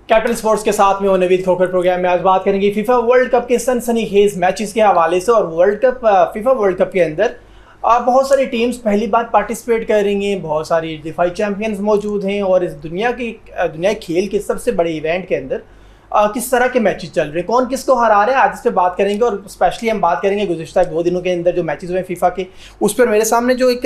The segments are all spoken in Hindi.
कैपिटल स्पोर्ट्स के साथ में नवीद खोखर प्रोग्राम में आज बात करेंगे फीफा वर्ल्ड कप के सनसनीखेज मैचेस के हवाले से। और फीफा वर्ल्ड कप के अंदर बहुत सारी टीम्स पहली बार पार्टिसिपेट कर रही हैं, बहुत सारी डिफाई चैंपियंस मौजूद हैं और इस दुनिया खेल के सबसे बड़े इवेंट के अंदर किस तरह के मैचेस चल रहे हैं, कौन किसको हरा रहा है, आज इस पर बात करेंगे। और स्पेशली हम बात करेंगे गुज़िश्ता 2 दिनों के अंदर जो मैचेस हुए फीफा के, उस पर मेरे सामने जो एक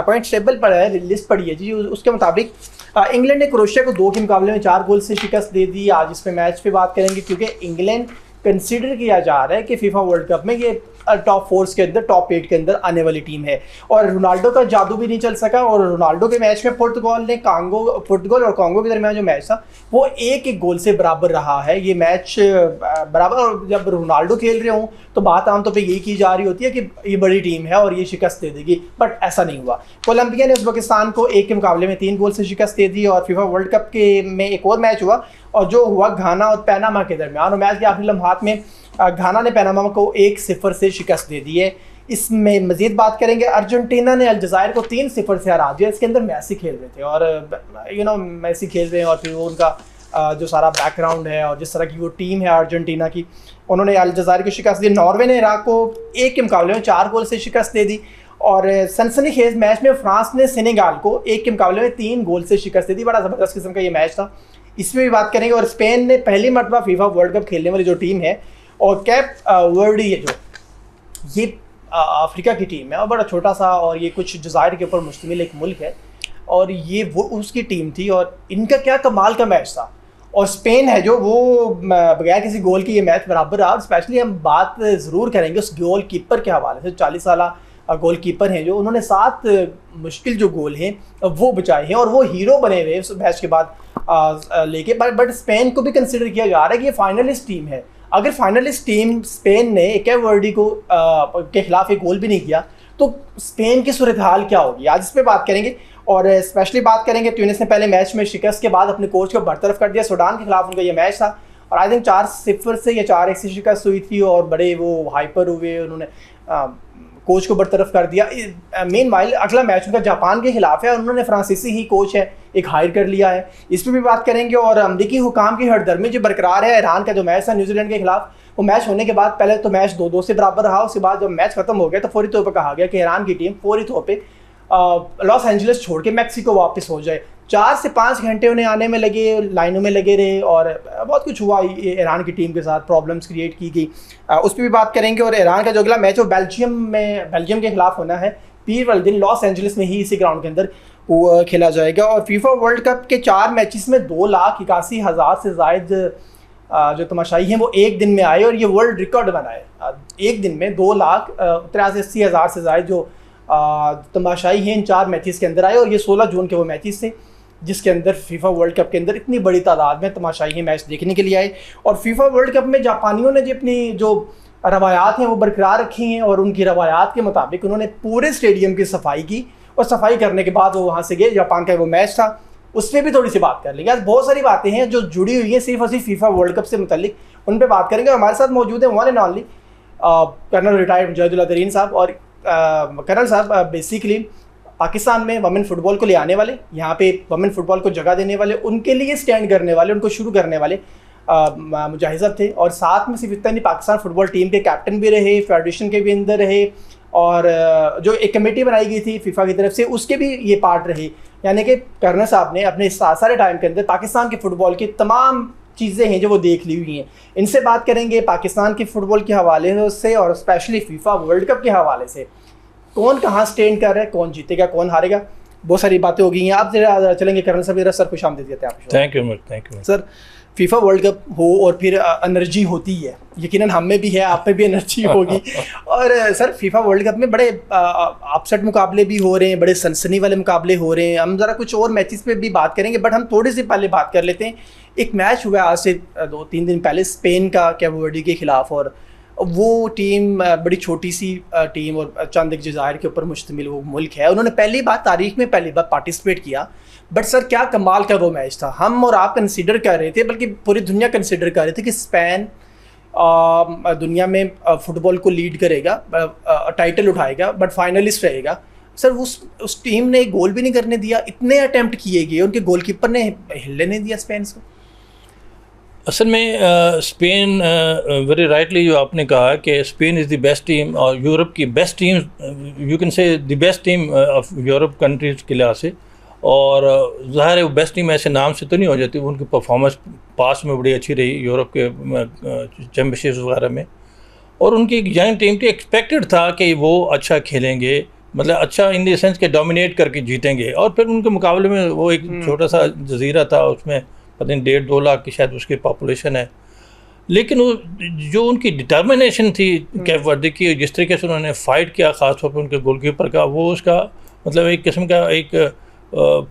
पॉइंट टेबल पड़ा है, लिस्ट पड़ी है जी, उसके मुताबिक इंग्लैंड ने क्रोएशिया को 2 के मुकाबले में 4 गोल से शिकस्त दे दी। आज इस पे मैच पे बात करेंगे क्योंकि इंग्लैंड कंसीडर किया जा रहा है कि फीफा वर्ल्ड कप में ये टॉप 4 के अंदर, टॉप 8 के अंदर आने वाली टीम है। और रोनाल्डो का जादू भी नहीं चल सका और रोनाल्डो के मैच में पुर्तगाल और कांगो के दरमियान जो मैच था वो 1-1 गोल से बराबर रहा है। ये मैच बराबर, और जब रोनाल्डो खेल रहे हों तो बात आमतौर पर यही की जा रही होती है कि ये बड़ी टीम है और ये शिकस्त दे देगी, बट ऐसा नहीं हुआ। कोलंबिया ने उज़्बेकिस्तान को 1 के मुकाबले में 3 गोल से शिकस्त दे दी। और फीफा वर्ल्ड कप के में एक और मैच हुआ और जो हुआ घाना और पैनामा के दरमियान, और मैच के आखिरी लम्हात में घाना ने पैनामा को 1-0 से शिकस्त दे दी है। इसमें मजीद बात करेंगे, अर्जेंटीना ने अलजायर को 3-0 से हरा दिया। इसके अंदर मेसी खेल रहे थे और मेसी खेल रहे हैं और फिर वो उनका जो सारा बैकग्राउंड है और जिस तरह की वो टीम है अर्जेंटीना की, उन्होंने अलजायर को शिकस्त दी। नॉर्वे ने इराक को 1 के मुकाबले में 4 गोल से शिकस्त दे दी। और सनसनीखेज मैच में फ्रांस ने सेनेगाल को 1 के मुकाबले में 3 गोल से शिकस्त दे दी। बड़ा ज़बरदस्त किस्म का ये मैच था, इसमें भी बात करेंगे। और स्पेन ने पहली मरतबा फीफा वर्ल्ड कप खेलने वाली जो टीम है और कैप वर्डी है, जो ये अफ्रीका की टीम है और बड़ा छोटा सा, और ये कुछ जज़ायर के ऊपर मुश्तमिल एक मुल्क है, और ये वो उसकी टीम थी और इनका क्या कमाल का मैच था। और स्पेन है जो वो बगैर किसी गोल के ये मैच बराबर रहा। और स्पेशली हम बात ज़रूर करेंगे उस गोल कीपर के हवाले से, 40 साल गोल कीपर हैं जो उन्होंने 7 मुश्किल जो गोल हैं वो बचाए हैं और वो हीरो बने हुए उस मैच के बाद लेके। बट स्पेन को भी कंसिडर किया जा रहा है कि ये फाइनलिस्ट टीम है। अगर फाइनलिस्ट टीम स्पेन ने कैप वर्डी को के खिलाफ एक गोल भी नहीं किया तो स्पेन की सूरत हाल क्या होगी, आज इस पर बात करेंगे। और स्पेशली बात करेंगे ट्यूनिस ने पहले मैच में शिकस्त के बाद अपने कोच को बरतरफ कर दिया। सूडान के खिलाफ उनका ये मैच था और आई थिंक 4-0 से या 4-1 से शिकस्त हुई थी और बड़े वो हाइपर हुए, उन्होंने कोच को बरतरफ कर दिया। मेन वाइल अगला मैच उनका जापान के खिलाफ है और उन्होंने फ्रांसीसी ही कोच है एक हायर कर लिया है, इस पर भी बात करेंगे। और अमरीकी हुकाम की हरदर्मी जो बरकरार है, ईरान का जो मैच था न्यूजीलैंड के खिलाफ, वो मैच होने के बाद पहले तो मैच 2-2 से बराबर रहा। उसके बाद जब मैच खत्म हो गया तो फौरी तौर पर कहा गया कि ईरान की टीम फौरी तौर पर लॉस एंजलिस छोड़ के मैक्सिको वापस हो जाए। 4 से 5 घंटे उन्हें आने में लगे, लाइनों में लगे रहे और बहुत कुछ हुआ ईरान की टीम के साथ, प्रॉब्लम्स क्रिएट की गई, उस पर भी बात करेंगे। और ईरान का जो अगला मैच वो बेल्जियम के खिलाफ होना है पीर वाले दिन, लॉस एंजलिस में ही इसी ग्राउंड के अंदर वो खेला जाएगा। और फीफा वर्ल्ड कप के 4 मैचेस में 2,81,000 से ज़ायद जो तमाशाई हैं वो एक दिन में आए और ये वर्ल्ड रिकॉर्ड बना है। एक दिन में 2,83,000 से ज़ायद जो तमाशाई हैं इन 4 मैचेस के अंदर आए और ये 16 जून के वो मैचेस थे जिसके अंदर फीफा वर्ल्ड कप के अंदर इतनी बड़ी तादाद में तमाशाई मैच देखने के लिए आए। और फीफा वर्ल्ड कप में जापानियों ने जो अपनी जो रवायात हैं वो बरकरार रखी हैं और उनकी रवायात के मुताबिक उन्होंने पूरे स्टेडियम की सफाई की और सफाई करने के बाद वो वहाँ से गए। जापान का वो मैच था, उस पर भी थोड़ी सी बात कर लेंगे। आज बहुत सारी बातें हैं जो जुड़ी हुई हैं सिर्फ और सिर्फ फीफा वर्ल्ड कप से मुतल्लिक, उन पर बात करेंगे। हमारे साथ मौजूद हैं one and only colonel retired Mujahidullah Tareen sahab. और कर्नल साहब बेसिकली पाकिस्तान में वमेन फ़ुटबॉल को ले आने वाले, यहाँ पे वमेन फ़ुटबॉल को जगह देने वाले, उनके लिए स्टैंड करने वाले, उनको शुरू करने वाले मुजाहिद साहब थे। और साथ में सिर्फ इतना नहीं, पाकिस्तान फ़ुटबॉल टीम के कैप्टन भी रहे, फेडरेशन के भी अंदर रहे और जो एक कमेटी बनाई गई थी फीफा की तरफ से उसके भी ये पार्ट रहे। यानी कि कर्नल साहब ने अपने सारे टाइम के अंदर पाकिस्तान के फ़ुटबॉल की तमाम चीज़ें हैं जो वो देख ली हुई हैं। इनसे बात करेंगे पाकिस्तान के फ़ुटबॉल के हवाले से और स्पेशली फीफा वर्ल्ड कप के हवाले से, कौन कहाँ स्टैंड कर रहा है, कौन जीतेगा, कौन हारेगा, बहुत सारी बातें हो गई हैं। आप जरा चलेंगे कर्नल साहब, सर खुश आमदीद देते हैं आप। Thank you sir. FIFA world cup हो और फिर एनर्जी होती है, यकीनन हम में भी है, आप में भी एनर्जी होगी। और सर फीफा वर्ल्ड कप में बड़े अपसेट मुकाबले भी हो रहे हैं, बड़े सनसनी वाले मुकाबले हो रहे हैं। हम ज़रा कुछ और मैचेस पे भी बात करेंगे, बट हम थोड़ी सी पहले बात कर लेते हैं। एक मैच हुआ आज से 2-3 दिन पहले स्पेन का कैप वर्डी के खिलाफ, और वो टीम बड़ी छोटी सी टीम और चंद एक जज़ायर के ऊपर मुश्तमिल वो मुल्क है। उन्होंने तारीख में पहली बार पार्टिसिपेट किया। बट सर क्या कमाल का वो मैच था। हम और आप कंसिडर कर रहे थे, बल्कि पूरी दुनिया कंसिडर कर रहे थे कि स्पेन दुनिया में फ़ुटबॉल को लीड करेगा, टाइटल उठाएगा, बट फाइनलिस्ट रहेगा। सर उस टीम ने गोल भी नहीं करने दिया, इतने अटैम्प्ट किए गए, उनके गोलकीपर ने हिलने नहीं दिया स्पेन को। असल में स्पेन वेरी राइटली जो आपने कहा कि Spain is the best team और यूरोप की best team, you can say the best team of Europe countries के लिहाज से। और ज़ाहिर है वो बेस्ट टीम ऐसे नाम से तो नहीं हो जाती, उनकी परफॉर्मेंस पास में बड़ी अच्छी रही यूरोप के चैम्पियनशिप्स वगैरह में। और उनकी एक यंग टीम थी, एक्सपेक्टेड था कि वो अच्छा खेलेंगे, मतलब अच्छा इन द सेंस के डोमिनेट करके जीतेंगे। और फिर उनके मुकाबले में वो एक छोटा सा जजीरा था, उसमें पता नहीं 1.5-2 लाख की शायद उसकी पॉपुलेशन है, लेकिन वो जो उनकी डिटर्मिनेशन थी कैप वर्दे की, जिस तरीके से उन्होंने फ़ाइट किया ख़ासतौर पर उनके गोलकीपर का, वो उसका मतलब एक किस्म का एक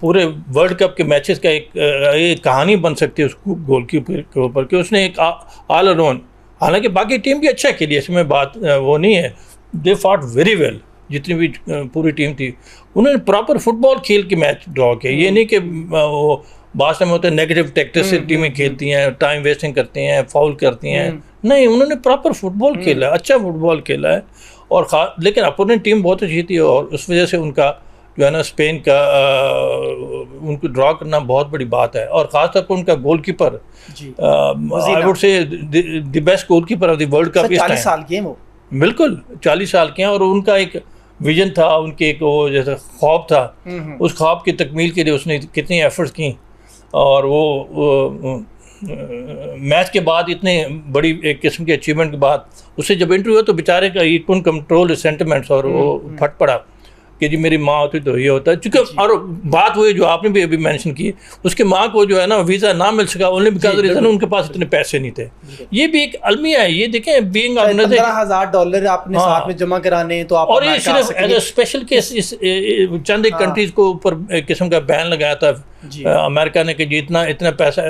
पूरे वर्ल्ड कप के मैचेस का एक कहानी बन सकती है उस गोलकीपर के ऊपर कि उसने एक ऑल अराउंड, हालांकि बाकी टीम भी अच्छा खेली, इसमें बात वो नहीं है, दे फॉट वेरी वेल, जितनी भी पूरी टीम थी उन्होंने प्रॉपर फुटबॉल खेल के मैच ड्रॉ किया। ये नहीं कि वो बाद में होते हैं नेगेटिव टैक्टिक्स से टीमें खेलती हैं, टाइम वेस्टिंग करती हैं, फाउल करती हैं, नहीं, उन्होंने प्रॉपर फुटबॉल खेला है, अच्छा फुटबॉल खेला है। और लेकिन अपोनेंट टीम बहुत अच्छी थी और उस वजह से उनका जो है ना स्पेन का उनको ड्रॉ करना बहुत बड़ी बात है। और ख़ासतौर पर उनका goalkeeper, I would say the best goalkeeper of the world cup. 40 साल के हैं वो, बिल्कुल 40 साल के हैं। और उनका एक विजन था, उनके एक वो जैसे ख्वाब था, उस ख्वाब की तकमील के लिए उसने कितनी एफर्ट्स की। और वो मैच के बाद इतने बड़ी एक किस्म की अचीवमेंट के बाद उससे जब इंटरव्यू हुआ तो बेचारे का ही कुन कंट्रोल सेंटिमेंट्स, और वो फट पड़ा कि जी मेरी माँ होती तो ये होता है। चूँकि और बात हुई जो आपने भी अभी मेंशन की, उसके माँ को जो है ना वीज़ा ना मिल सका ओनली बिकॉज रीज़न उनके पास इतने पैसे नहीं थे। ये भी एक अलमिया है, ये देखें बीइंग $15,000 आपने साथ में जमा कराने तो आप, और ये सिर्फ एज ए स्पेशल केस इस चंद एक कंट्रीज़ को ऊपर एक किस्म का बैन लगाया था अमेरिका ने कि जी इतना पैसा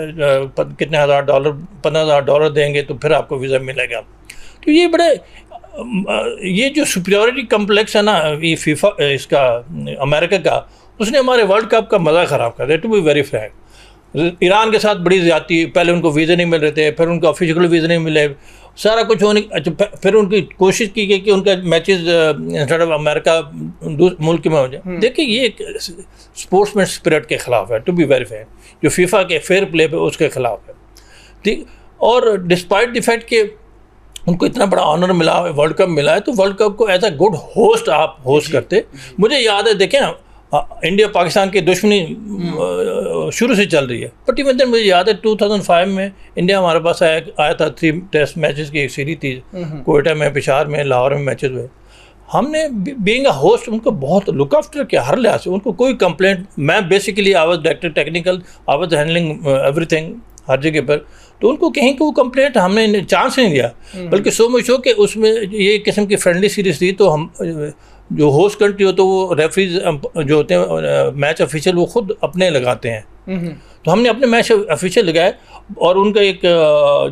कितने हज़ार डॉलर, $15,000 देंगे तो फिर आपको वीज़ा मिलेगा। तो ये बड़े ये जो सुपीरियरिटी कम्प्लेक्स है ना ये फीफा इसका अमेरिका का, उसने हमारे वर्ल्ड कप का मज़ा ख़राब कर दिया, to be very frank. Iran के साथ बड़ी ज़्यादती, पहले उनको वीज़े नहीं मिल रहे थे, फिर उनको ऑफिशियल वीज़े नहीं मिले, सारा कुछ होने, अच्छा फिर उनकी कोशिश की गई कि उनका मैचेस इंस्टेड ऑफ अमेरिका मुल्क में हो जाए। देखिए ये एक स्पोर्ट्समैन स्पिरिट के ख़िलाफ़ है, टू बी वेरी फ्रैंक, जो फीफा के फेयर प्ले पे उसके ख़िलाफ़ है। ठीक, और डिस्पाइट द फैक्ट कि उनको इतना बड़ा ऑनर मिला, वर्ल्ड कप मिला है, तो वर्ल्ड कप को एज अ गुड होस्ट आप होस्ट करते। मुझे याद है, देखें इंडिया पाकिस्तान की दुश्मनी शुरू से चल रही है, बट इवन देन मुझे याद है 2005 में इंडिया हमारे पास आया था, 3 टेस्ट मैचेस की एक सीरीज थी, कोयटा में, पेशावर में, लाहौर में मैचेस हुए। हमने बीइंग अ होस्ट उनको बहुत लुक आफ्टर किया हर लिहाज से, उनको कोई कंप्लेंट, मैं basically I was director technical, I was handling everything हर जगह पर, तो उनको कहीं को कंप्लेंट हमने चांस नहीं दिया, बल्कि सो मच हो कि उसमें ये किस्म की फ्रेंडली सीरीज थी, तो हम जो होस्ट कंट्री हो तो वो रेफरीज जो होते हैं मैच ऑफिशियल वो खुद अपने लगाते हैं, तो हमने अपने मैच ऑफिशियल लगाए। और उनका एक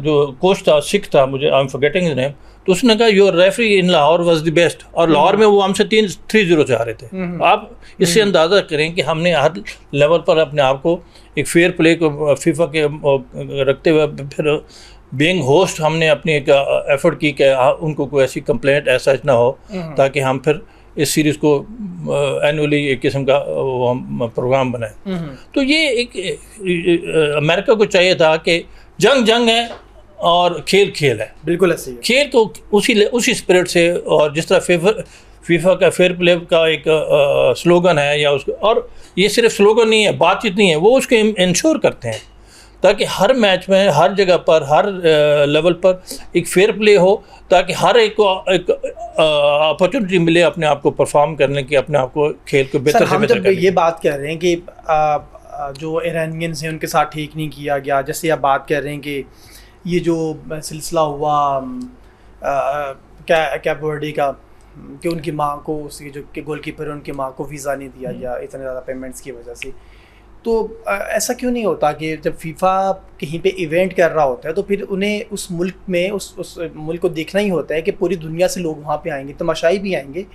जो कोच था, सिख था, मुझे I am forgetting his name, तो उसने कहा your referee in Lahore was the best, और लाहौर में वो हमसे 3-0 से आ रहे थे। आप इससे अंदाज़ा करें कि हमने हर लेवल पर अपने आप को एक फेयर प्ले को फीफा के रखते हुए, फिर बीइंग होस्ट हमने अपनी एक एफर्ट की कि उनको कोई ऐसी कंप्लेंट ऐसा ना हो, ताकि हम फिर इस सीरीज़ को एनुअली एक किस्म का हम प्रोग्राम बनाए। तो ये एक अमेरिका को चाहिए था कि जंग है और खेल है, बिल्कुल ऐसे ही खेल को उसी स्पिरिट से, और जिस तरह फीफा का फेयर प्ले का एक स्लोगन है या उसका, और ये सिर्फ स्लोगन नहीं है, बातचीत नहीं है, वो उसको इंश्योर करते हैं ताकि हर मैच में, हर जगह पर, हर लेवल पर एक फेयर प्ले हो, ताकि हर एक को एक अपॉर्चुनिटी मिले अपने आप को परफॉर्म करने की, अपने आप को खेल को बेहतर से बेहतर करने की। ये बात कह रहे हैं कि जो ईरानियंस हैं उनके साथ ठीक नहीं किया गया, जैसे आप बात कर रहे हैं कि ये जो सिलसिला हुआ कैप वर्डे का, कि उनकी माँ को, उसकी जो गोलकीपर है उनकी माँ को वीज़ा नहीं दिया गया इतने ज़्यादा पेमेंट्स की वजह से, तो ऐसा क्यों नहीं होता कि जब फीफा कहीं पे इवेंट कर रहा होता है तो फिर उन्हें उस मुल्क में उस मुल्क को देखना ही होता है कि पूरी दुनिया से लोग वहाँ पे आएंगे, तमाशाई भी आएंगे,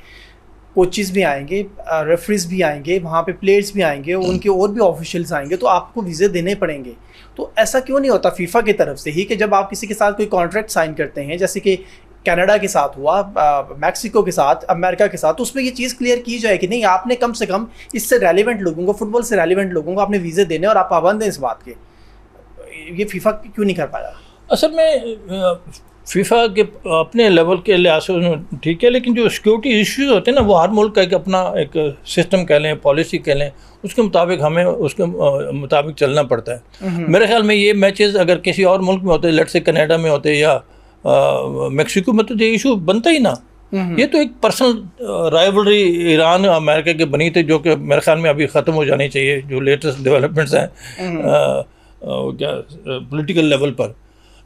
कोचेस भी आएंगे, रेफरीज भी आएंगे, वहाँ पे प्लेयर्स भी आएंगे, उनके और भी ऑफिशियल्स आएंगे, तो आपको वीज़े देने पड़ेंगे। तो ऐसा क्यों नहीं होता फीफा की तरफ से ही कि जब आप किसी के साथ कोई कॉन्ट्रैक्ट साइन करते हैं, जैसे कि कनाडा के साथ हुआ, मैक्सिको के साथ, अमेरिका के साथ, तो उसमें ये चीज़ क्लियर की जाए कि नहीं, आपने कम से कम इससे रेलिवेंट लोगों को, फुटबॉल से रेलिवेंट लोगों को आपने वीज़े देने, और आप पाबंद हैं इस बात के। ये फीफा क्यों नहीं कर पाया? असल में फीफा के अपने लेवल के लिहाज से ठीक है, लेकिन जो सिक्योरिटी इश्यूज होते हैं ना, वो हर मुल्क का एक अपना एक सिस्टम कह लें, पॉलिसी कह लें, उसके मुताबिक हमें उसके मुताबिक चलना पड़ता है। मेरे ख्याल में ये मैचेस अगर किसी और मुल्क में होते, लेट्स से कनाडा में होते या मेक्सिको में, तो ये इशू बनता ही ना। ये तो एक पर्सनल राइवलरी ईरान अमेरिका के बनी थी, जो कि मेरे ख्याल में अभी ख़त्म हो जानी चाहिए, जो लेटेस्ट डेवलपमेंट्स हैं क्या पॉलिटिकल लेवल पर।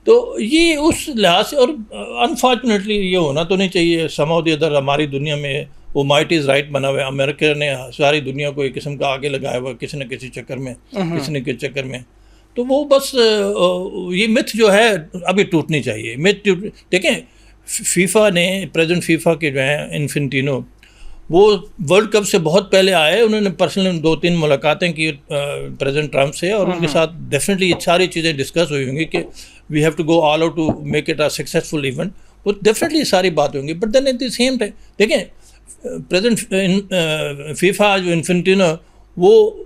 तो ये उस लिहाज से, और अनफॉर्चुनेटली ये होना तो नहीं चाहिए। सम ऑफ द अदर हमारी दुनिया में वो माइट इज़ राइट बना हुआ है। अमेरिका ने सारी दुनिया को एक किस्म का आगे लगाया हुआ किसी न किसी चक्कर में, किसी न किसी चक्कर में। तो वो बस ये मिथ जो है अभी टूटनी चाहिए। मिथ देखें, फीफा ने, प्रेसिडेंट फीफा के जो हैं इन्फेंटिनो, वो वर्ल्ड कप से बहुत पहले आए। उन्होंने पर्सनली 2-3 मुलाकातें की प्रेसिडेंट ट्रम्प से, और उनके साथ डेफिनेटली ये सारी चीज़ें डिस्कस हुई होंगी कि we have to go all out to make it a successful event. वो डेफिनेटली सारी बात होंगी। But then at the same time देखें, प्रेसिडेंट फीफा जो इन्फेंटिनो, वो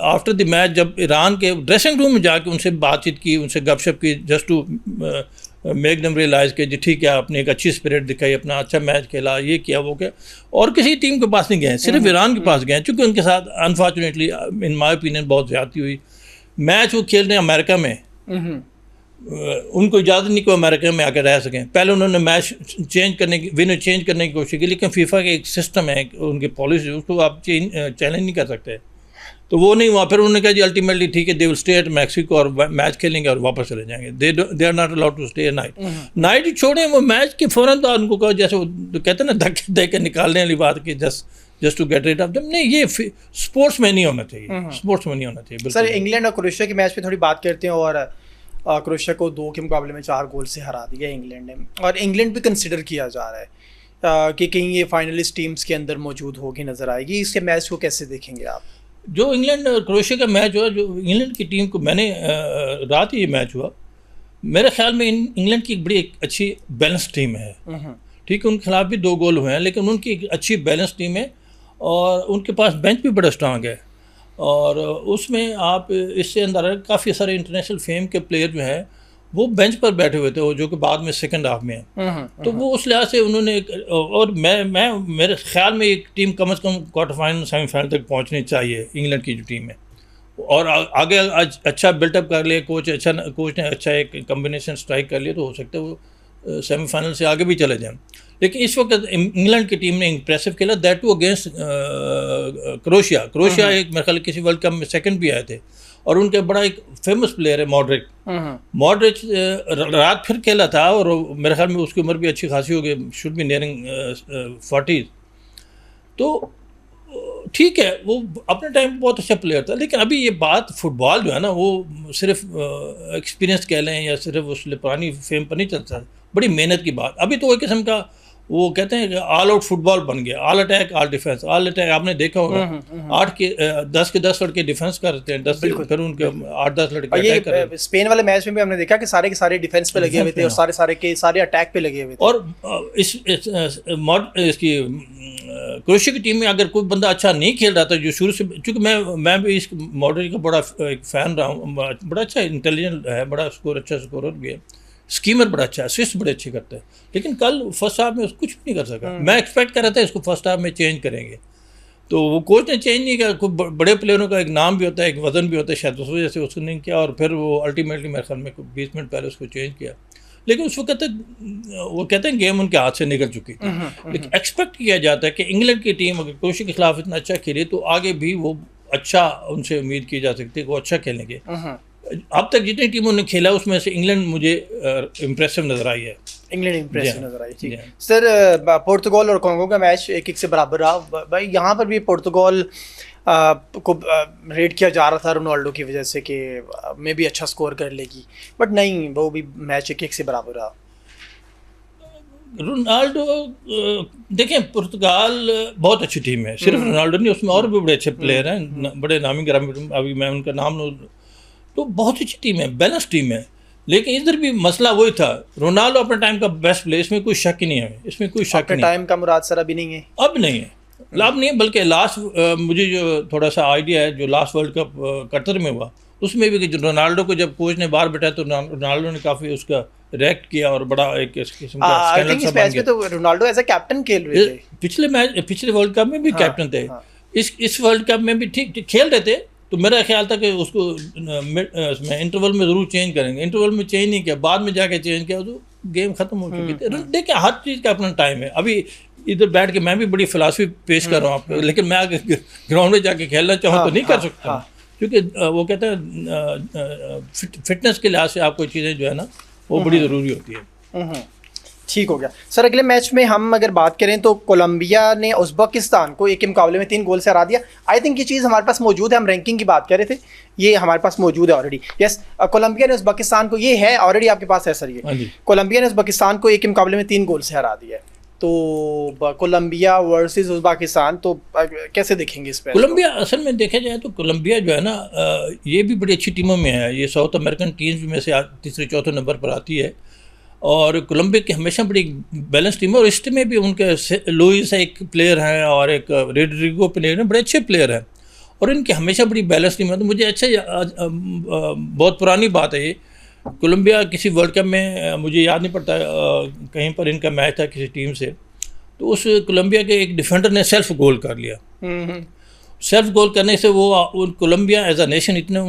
आफ्टर द मैच जब ईरान के ड्रेसिंग रूम में जाके उनसे बातचीत की, उनसे गपशप की, just to make them realise कि जी ठीक है, आपने एक अच्छी स्पिरिट दिखाई, अपना अच्छा मैच खेला, ये किया वो किया, और किसी टीम के पास नहीं गए, सिर्फ ईरान के पास गए, चूँकि उनके साथ अनफॉर्चुनेटली इन माई ओपिनियन बहुत ज़्यादती हुई। मैच वो खेल रहे हैं अमेरिका में, उनको इजाज़त नहीं कि अमेरिका में आकर रह सकें। पहले उन्होंने मैच चेंज करने की, विनर चेंज करने की कोशिश की, लेकिन फीफा के एक सिस्टम है, उनकी पॉलिसी, उसको आप चैलेंज नहीं कर सकते। तो वो नहीं हुआ। फिर उन्होंने कहा जी अल्टीमेटली ठीक है, they will stay at Mexico और मैच खेलेंगे और वापस चले जाएंगे। They are not allowed to stay night ही छोड़े। वो मैच के फ़ौरन तो उनको कहा, जैसे वो कहते हैं ना, धक्के दे के निकालने वाली बात की, just to get rid of them. नहीं, ये स्पोर्ट्स में नहीं होना चाहिए, स्पोर्ट्स में नहीं होना चाहिए। सर, इंग्लैंड और क्रोएशिया के मैच पे थोड़ी बात करते हैं। और क्रोएशिया को 2 के मुकाबले में 4 गोल से हरा दिया इंग्लैंड ने, और इंग्लैंड भी कंसिडर किया जा रहा है कि कहीं ये फाइनलिस्ट टीम्स के अंदर मौजूद होगी, नज़र आएगी। इसके मैच को कैसे देखेंगे आप? जो इंग्लैंड और क्रोएशिया का मैच हुआ, जो इंग्लैंड की टीम को, मैंने रात ही ये मैच हुआ, मेरे ख्याल में इंग्लैंड की एक बड़ी अच्छी बैलेंस टीम है। ठीक है, उनके खिलाफ भी 2 गोल हुए हैं, लेकिन उनकी एक अच्छी बैलेंस टीम है, और उनके पास बेंच भी बड़ा स्ट्रांग है। और उसमें आप इससे अंदर काफ़ी सारे इंटरनेशनल फेम के प्लेयर जो हैं वो बेंच पर बैठे हुए थे, वो जो कि बाद में सेकंड हाफ में है। तो वो उस लिहाज से उन्होंने और मैं मेरे ख्याल में एक टीम कम से कम क्वार्टर फाइनल सेमीफाइनल तक पहुंचनी चाहिए, इंग्लैंड की जो टीम है। और आगे अच्छा बिल्टअप कर ले कोच ने अच्छा एक कम्बिनेशन स्ट्राइक कर लिया, तो हो सकता है वो सेमीफाइनल से आगे भी चले जाएं। लेकिन इस वक्त इंग्लैंड की टीम ने इंप्रेसिव खेला, दैट टू अगेंस्ट क्रोएशिया एक मेरे ख्याल किसी वर्ल्ड कप में सेकंड भी आए थे। और उनके बड़ा एक फेमस प्लेयर है मॉड्रिच रात फिर खेला था, और मेरे ख्याल में उसकी उम्र भी अच्छी खासी हो गई, शुड बी नियरिंग 40। तो ठीक है, वो अपने टाइम पे बहुत अच्छा प्लेयर था। लेकिन अभी ये बात फुटबॉल जो है ना, वो सिर्फ एक्सपीरियंस कह लें या सिर्फ उस पुरानी फेम पर नहीं चलता, बड़ी मेहनत की बात। अभी तो एक किस्म का वो कहते हैं कि ऑल आउट फुटबॉल बन गया, all attack all defence. All attack आपने देखा होगा, 10 के 10 लड़के डिफेंस करते हैं, 10 फिर उनके 8-10 लड़के अटैक करते हैं। स्पेन वाले मैच में भी हमने देखा कि सारे के सारे डिफेंस पे लगे हुए थे, और सारे अटैक पे लगे हुए थे। और इसकी क्रोएशिया की टीम में अगर कोई बंदा अच्छा नहीं खेल रहा था, जो शुरू से, चूँकि मैं भी इस मॉडरेट का बड़ा एक फ़ैन रहा हूँ, बड़ा अच्छा इंटेलिजेंट है, बड़ा अच्छा स्कोरर भी है, स्कीमर बड़ा अच्छा है, असिस्ट बड़े अच्छे करते हैं। लेकिन कल फर्स्ट हाफ में कुछ भी नहीं कर सका। मैं एक्सपेक्ट कर रहा था इसको फर्स्ट हाफ में चेंज करेंगे, तो वो कोच ने चेंज नहीं किया। कोई बड़े प्लेयरों का एक नाम भी होता है, एक वजन भी होता है, शायद उस वजह से उसको नहीं किया, और फिर वो अल्टीमेटली मेरे ख्याल में 20 मिनट पहले उसको चेंज किया। लेकिन उस वक्त वो कहते हैं गेम उनके हाथ से निकल चुकी थी। लेकिन एक्सपेक्ट किया जाता है कि इंग्लैंड की टीम अगर क्रोएशिया के खिलाफ इतना अच्छा खेले, तो आगे भी वो अच्छा, उनसे उम्मीद की जा सकती है वो अच्छा खेलेंगे। अब तक जितनी टीमों ने खेला उसमें से इंग्लैंड मुझे इम्प्रेसिव नज़र आई है। इंग्लैंड इम्प्रेसिव नज़र आई, ठीक है। सर, पुर्तगाल और कॉन्गो का मैच 1-1 से बराबर रहा। भाई यहाँ पर भी पुर्तगाल को रेट किया जा रहा था रोनाल्डो की वजह से कि मे भी अच्छा स्कोर कर लेगी, बट नहीं, वो भी मैच 1-1 से बराबर रहा। रोनाल्डो देखें, पुर्तगाल बहुत अच्छी टीम है, सिर्फ रोनाल्डो नहीं, उसमें और भी बड़े अच्छे प्लेयर हैं, बड़े नामी गिरामी, अभी मैं उनका नाम तो बहुत अच्छी टीम है, बैलेंस टीम है। लेकिन इधर भी मसला वही था, रोनाल्डो अपने टाइम का बेस्ट प्लेयर, इसमें कोई शक ही नहीं है, इसमें कोई शक नहीं। टाइम का मुराद सर अभी नहीं है, अब नहीं है, लाभ नहीं है। बल्कि लास्ट मुझे जो थोड़ा सा आइडिया है, जो लास्ट वर्ल्ड कप कतर में हुआ, उसमें भी रोनाल्डो को जब कोच ने बाहर बैठाया तो रोनाल्डो ने काफ़ी उसका रिएक्ट किया और बड़ा एक किस्म का स्कैंडल सा बन गया। तो रोनाल्डो एज अ कैप्टन खेल रहे थे, पिछले वर्ल्ड कप में भी कैप्टन थे। इस वर्ल्ड कप में भी ठीक ठीक खेल रहे थे। तो मेरा ख्याल था कि उसको इंटरवल में ज़रूर चेंज करेंगे, इंटरवल में चेंज नहीं किया, बाद में जाके चेंज किया तो गेम ख़त्म हो चुकी थी। देखिए हर चीज़ का अपना टाइम है। अभी इधर बैठ के मैं भी बड़ी फिलासफी पेश कर रहा हूँ आपको, लेकिन मैं अगर ग्राउंड में जाके खेलना चाहूँ तो नहीं कर सकता, क्योंकि वो कहते हैं फिटनेस के लिहाज से आपको चीज़ें जो है ना वो बड़ी ज़रूरी होती है। ठीक हो गया सर। अगले मैच में हम अगर बात करें तो कोलंबिया ने उज़्बेकिस्तान को एक के मुकाबले में 3 गोल से हरा दिया। आई थिंक ये चीज़ हमारे पास मौजूद है, हम रैंकिंग की बात कर रहे थे, ये हमारे पास मौजूद है ऑलरेडी। यस, कोलंबिया ने उज़्बेकिस्तान को, ये है ऑलरेडी आपके पास है सर, ये कोलंबिया ने उज़्बेकिस्तान को 1 के मुकाबले में 3 गोल से हरा दिया है। तो कोलंबिया वर्सेस उज़्बेकिस्तान, तो कैसे देखेंगे इस पे? कोलंबिया असल में देखा जाए तो कोलंबिया जो है ना ये भी बड़ी अच्छी टीमों में है। ये साउथ अमेरिकन टीम्स में से तीसरे चौथे नंबर पर आती है और कोलंबिया की हमेशा बड़ी बैलेंस टीम है। और इस टीम में भी उनके लुइस एक प्लेयर हैं और एक रोड्रिगो प्लेयर हैं, बड़े अच्छे प्लेयर हैं और इनकी हमेशा बड़ी बैलेंस टीम है। तो मुझे अच्छा बहुत पुरानी बात है ये, कोलंबिया किसी वर्ल्ड कप में मुझे याद नहीं पड़ता कहीं पर इनका मैच था किसी टीम से, तो उस कोलंबिया के एक डिफेंडर ने सेल्फ गोल कर लिया। सेल्फ गोल करने से वो कोलंबिया एज अ नेशन इतने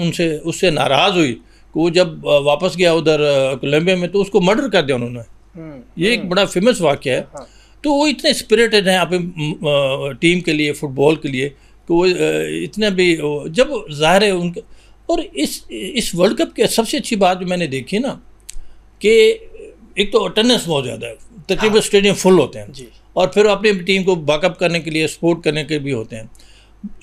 उससे नाराज़ हुई कि वो जब वापस गया उधर कोलंबिया में तो उसको मर्डर कर दिया उन्होंने। ये एक बड़ा फेमस वाक़या है। तो वो इतने स्पिरिटेड हैं अपनी टीम के लिए, फुटबॉल के लिए, कि वो इतने भी जब ज़ाहिर है उनका। और इस वर्ल्ड कप की सबसे अच्छी बात जो मैंने देखी ना कि एक तो अटेंडेंस बहुत ज़्यादा है, तकरीबन स्टेडियम फुल होते हैं और फिर अपनी टीम को बैकअप करने के लिए, सपोर्ट करने के भी होते हैं।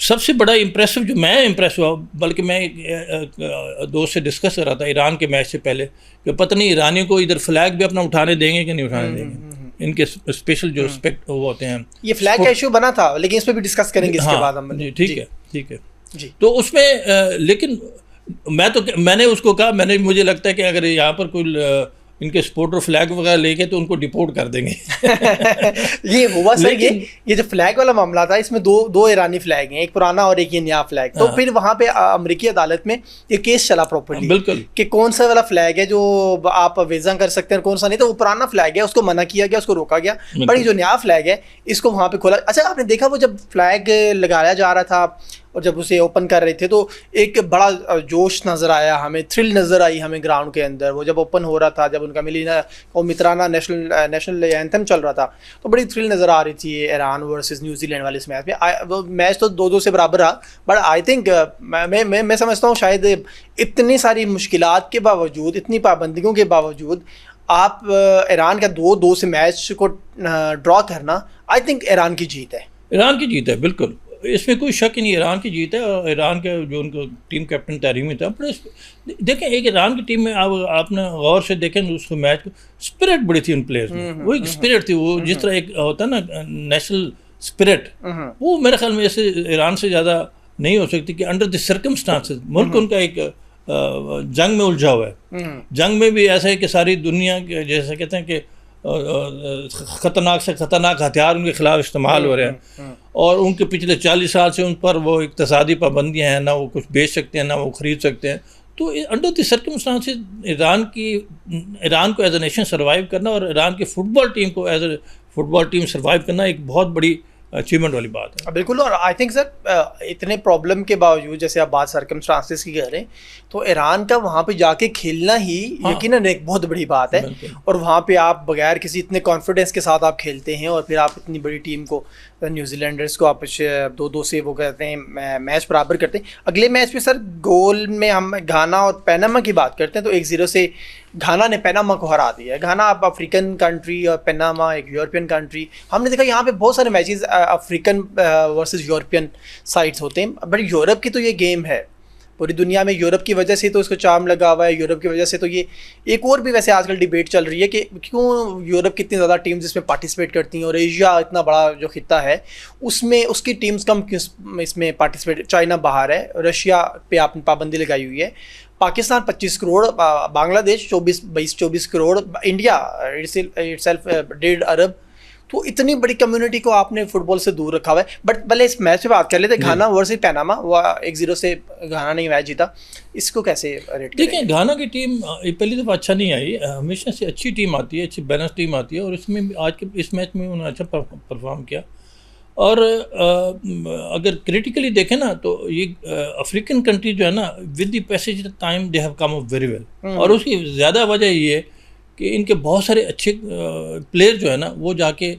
सबसे बड़ा इम्प्रेसिव जो मैं इम्प्रेस हुआ, बल्कि मैं एक दोस्त से डिस्कस कर रहा था ईरान के मैच से पहले कि पता नहीं ईरानियों को इधर फ्लैग भी अपना उठाने देंगे कि नहीं उठाने देंगे। इनके स्पेशल जो रिस्पेक्ट वो होते हैं, ये फ्लैग का इशू बना था, लेकिन इस पर भी डिस्कस करेंगे इसके बाद हम। ठीक है जी। तो उसमें लेकिन मैंने उसको कहा, मुझे लगता है कि अगर यहाँ पर कोई इनके सपोर्टर फ्लैग वगैरह लेके तो उनको डिपोर्ट कर देंगे। ये हुआ सर, ये जो फ्लैग वाला मामला था इसमें दो ईरानी फ्लैग हैं, एक पुराना और एक ये नया फ्लैग। तो फिर वहाँ पे अमेरिकी अदालत में ये केस चला प्रॉपर्ली, बिल्कुल, कि कौन सा वाला फ्लैग है जो आप वेजा कर सकते हैं, कौन सा नहीं। तो वो पुराना फ्लैग है, उसको मना किया गया, उसको रोका गया। पर जो नया फ्लैग है इसको वहाँ पे खोला। अच्छा, आपने देखा वो जब फ्लैग लगाया जा रहा था और जब उसे ओपन कर रहे थे तो एक बड़ा जोश नज़र आया हमें, थ्रिल नज़र आई हमें ग्राउंड के अंदर। वो जब ओपन हो रहा था, जब उनका मिलीना और मित्राना नेशनल एंथम चल रहा था, तो बड़ी थ्रिल नज़र आ रही थी ईरान वर्सेस न्यूजीलैंड वाले इस मैच में। वो मैच तो 2-2 से बराबर रहा, बट आई थिंक मैं समझता हूँ शायद इतनी सारी मुश्किलात के बावजूद, इतनी पाबंदियों के बावजूद आप ईरान का 2-2 से मैच को ड्रॉ करना, आई थिंक ईरान की जीत है। ईरान की जीत है, बिल्कुल, इसमें कोई शक ही नहीं। ईरान की जीत है और ईरान के जो उनको टीम कैप्टन तहरीमी था, देखें एक ईरान की टीम में आपने गौर से देखें उसको मैच को, स्पिरिट बड़ी थी उन प्लेयर्स में। वो एक स्पिरिट थी, वो जिस तरह एक होता है ना नेशनल स्पिरिट, वो मेरे ख्याल में ऐसे ईरान से ज़्यादा नहीं हो सकती कि अंडर द सर्कमस्टांसेस मुल्क उनका एक जंग में उलझा हुआ है। जंग में भी ऐसा है कि सारी दुनिया के जैसे कहते हैं कि ख़तरनाक से ख़तरनाक हथियार उनके खिलाफ इस्तेमाल हो रहे हैं और उनके पिछले 40 साल से उन पर वो इक़्तिसादी पाबंदियाँ हैं, ना वो कुछ बेच सकते हैं ना वो ख़रीद सकते हैं। तो अंडर द सर्कमस्टांसेस ईरान को एज ए नेशन सर्वाइव करना और ईरान की फ़ुटबॉल टीम को as a football team survive करना एक बहुत बड़ी अचीवमेंट वाली बात है। बिल्कुल, और आई थिंक सर इतने प्रॉब्लम के बावजूद, जैसे आप बात सर्कमस्टांसेस की कर रहे हैं, तो ईरान का वहाँ पे जाके खेलना ही यकीनन एक बहुत बड़ी बात है। और वहाँ पे आप बगैर किसी इतने कॉन्फिडेंस के साथ आप खेलते हैं और फिर आप इतनी बड़ी टीम को, न्यूजीलैंडर्स को आप 2-2 से वो कहते हैं मैच बराबर करते हैं। अगले मैच में सर गोल में हम घाना और पैनामा की बात करते हैं, तो 1-0 से घाना ने पैनामा को हरा दिया है। घाना आप अफ्रीकन कंट्री और पैनामा एक यूरोपियन कंट्री। हमने देखा यहाँ पे बहुत सारे matches African versus European sides होते हैं, बट यूरोप की तो ये गेम है पूरी दुनिया में। यूरोप की वजह से तो इसको चार्म लगा हुआ है, यूरोप की वजह से तो ये एक और भी वैसे आजकल डिबेट चल रही है कि क्यों यूरोप की इतनी ज़्यादा टीम्स इसमें पार्टिसिपेट करती हैं और एशिया इतना बड़ा जो खित्ता है उसमें उसकी टीम्स कम क्यों इसमें पार्टिसिपेट। चाइना बाहर है, रशिया पे आपने पाबंदी लगाई हुई है, पाकिस्तान 25 करोड़, बांग्लादेश 24 करोड़, इंडिया इटसेल्फ 1.5 अरब। तो इतनी बड़ी कम्युनिटी को आपने फुटबॉल से दूर रखा हुआ है। बट पहले इस मैच पे बात कर लेते, घाना वर्सेस पनामा, वो 1-0 से घाना ने मैच जीता, इसको कैसे रेट करेंगे? देखिए, घाना की टीम पहली दफ़ा अच्छा नहीं आई, हमेशा से अच्छी टीम आती है, अच्छी बैलेंस टीम आती है, और इसमें आज के इस मैच में उन्होंने अच्छा परफॉर्म किया। और अगर क्रिटिकली देखें ना तो ये अफ्रीकन कंट्री जो है ना, with the passage of time they have come up very well, और उसकी ज़्यादा वजह ये है कि इनके बहुत सारे अच्छे प्लेयर जो है ना वो जाके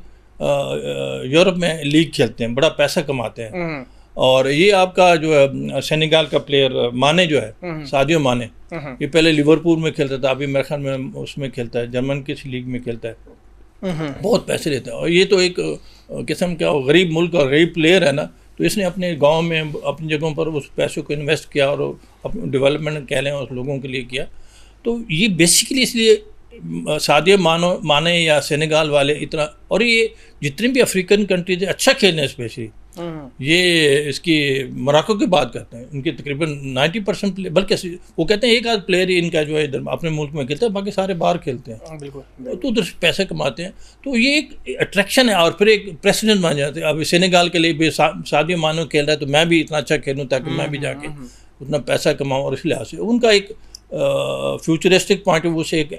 यूरोप में लीग खेलते हैं, बड़ा पैसा कमाते हैं। और ये आपका जो है सेनेगाल का प्लेयर माने जो है, सादियो माने, ये पहले लिवरपूल में खेलता था, अभी मेरे ख्याल में उसमें खेलता है, जर्मन किसी लीग में खेलता है, बहुत पैसे लेता है। और ये तो एक किस्म का गरीब मुल्क और गरीब प्लेयर है ना, तो इसने अपने गांव में अपनी जगहों पर उस पैसों को इन्वेस्ट किया और अपने डेवलपमेंट कह लें उस लोगों के लिए किया। तो ये बेसिकली इसलिए सादियो माने या सेनेगाल वाले इतना, और ये जितनी भी अफ्रीकन कंट्रीज अच्छा खेल रहे हैं, स्पेशली ये इसकी मोरक्को की बात करते हैं, इनके तकरीबन 90% प्लेयर, बल्कि वो कहते हैं एक आध प्लेयर ही इनका जो है इधर अपने मुल्क में खेलता है, बाकी सारे बाहर खेलते हैं। बिल्कुल। तो उधर से पैसे कमाते हैं, तो ये एक अट्रैक्शन है और फिर एक प्रेसिडेंट बन जाते हैं। अब सेनेगाल के लिए भी सादियो माने खेल रहा है, तो मैं भी इतना अच्छा खेलूँ ताकि मैं भी जाके उतना पैसा कमाऊँ, और इस लिहाज से उनका एक फ्यूचरिस्टिक पॉइंट ऑफ व्यू से एक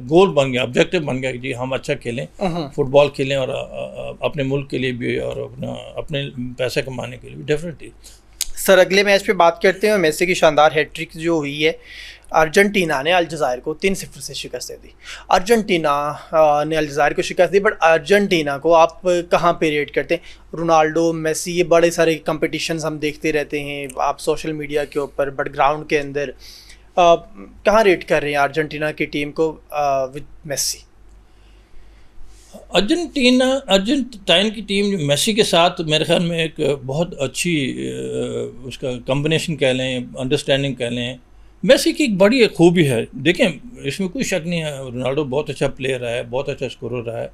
गोल बन गया, ऑब्जेक्टिव बन गया कि जी हम अच्छा खेलें, फुटबॉल खेलें, और अपने मुल्क के लिए भी और अपने पैसे कमाने के लिए भी डेफिनेटली। सर अगले मैच पे बात करते हैं। मेसी की शानदार हैट्रिक जो हुई है, अर्जेंटीना ने अलजायर को 3-0 से शिकस्त दे दी। अर्जेंटीना ने अलजायर को शिकस्त दी, बट अर्जेंटीना को आप कहाँ पे रेट करते हैं? रोनाल्डो, मेसी, ये बड़े सारे कंपटीशंस हम देखते रहते हैं आप सोशल मीडिया के ऊपर, बट ग्राउंड के अंदर कहाँ रेट कर रहे हैं अर्जेंटीना की टीम को विद मेसी? अर्जेंटाइन की टीम मेसी के साथ मेरे ख्याल में एक बहुत अच्छी उसका कॉम्बिनेशन कह लें, अंडरस्टैंडिंग कह लें। मेसी की एक बड़ी खूबी है, देखें इसमें कोई शक नहीं है, रोनाल्डो बहुत अच्छा प्लेयर रहा है, बहुत अच्छा स्कोरर रहा है,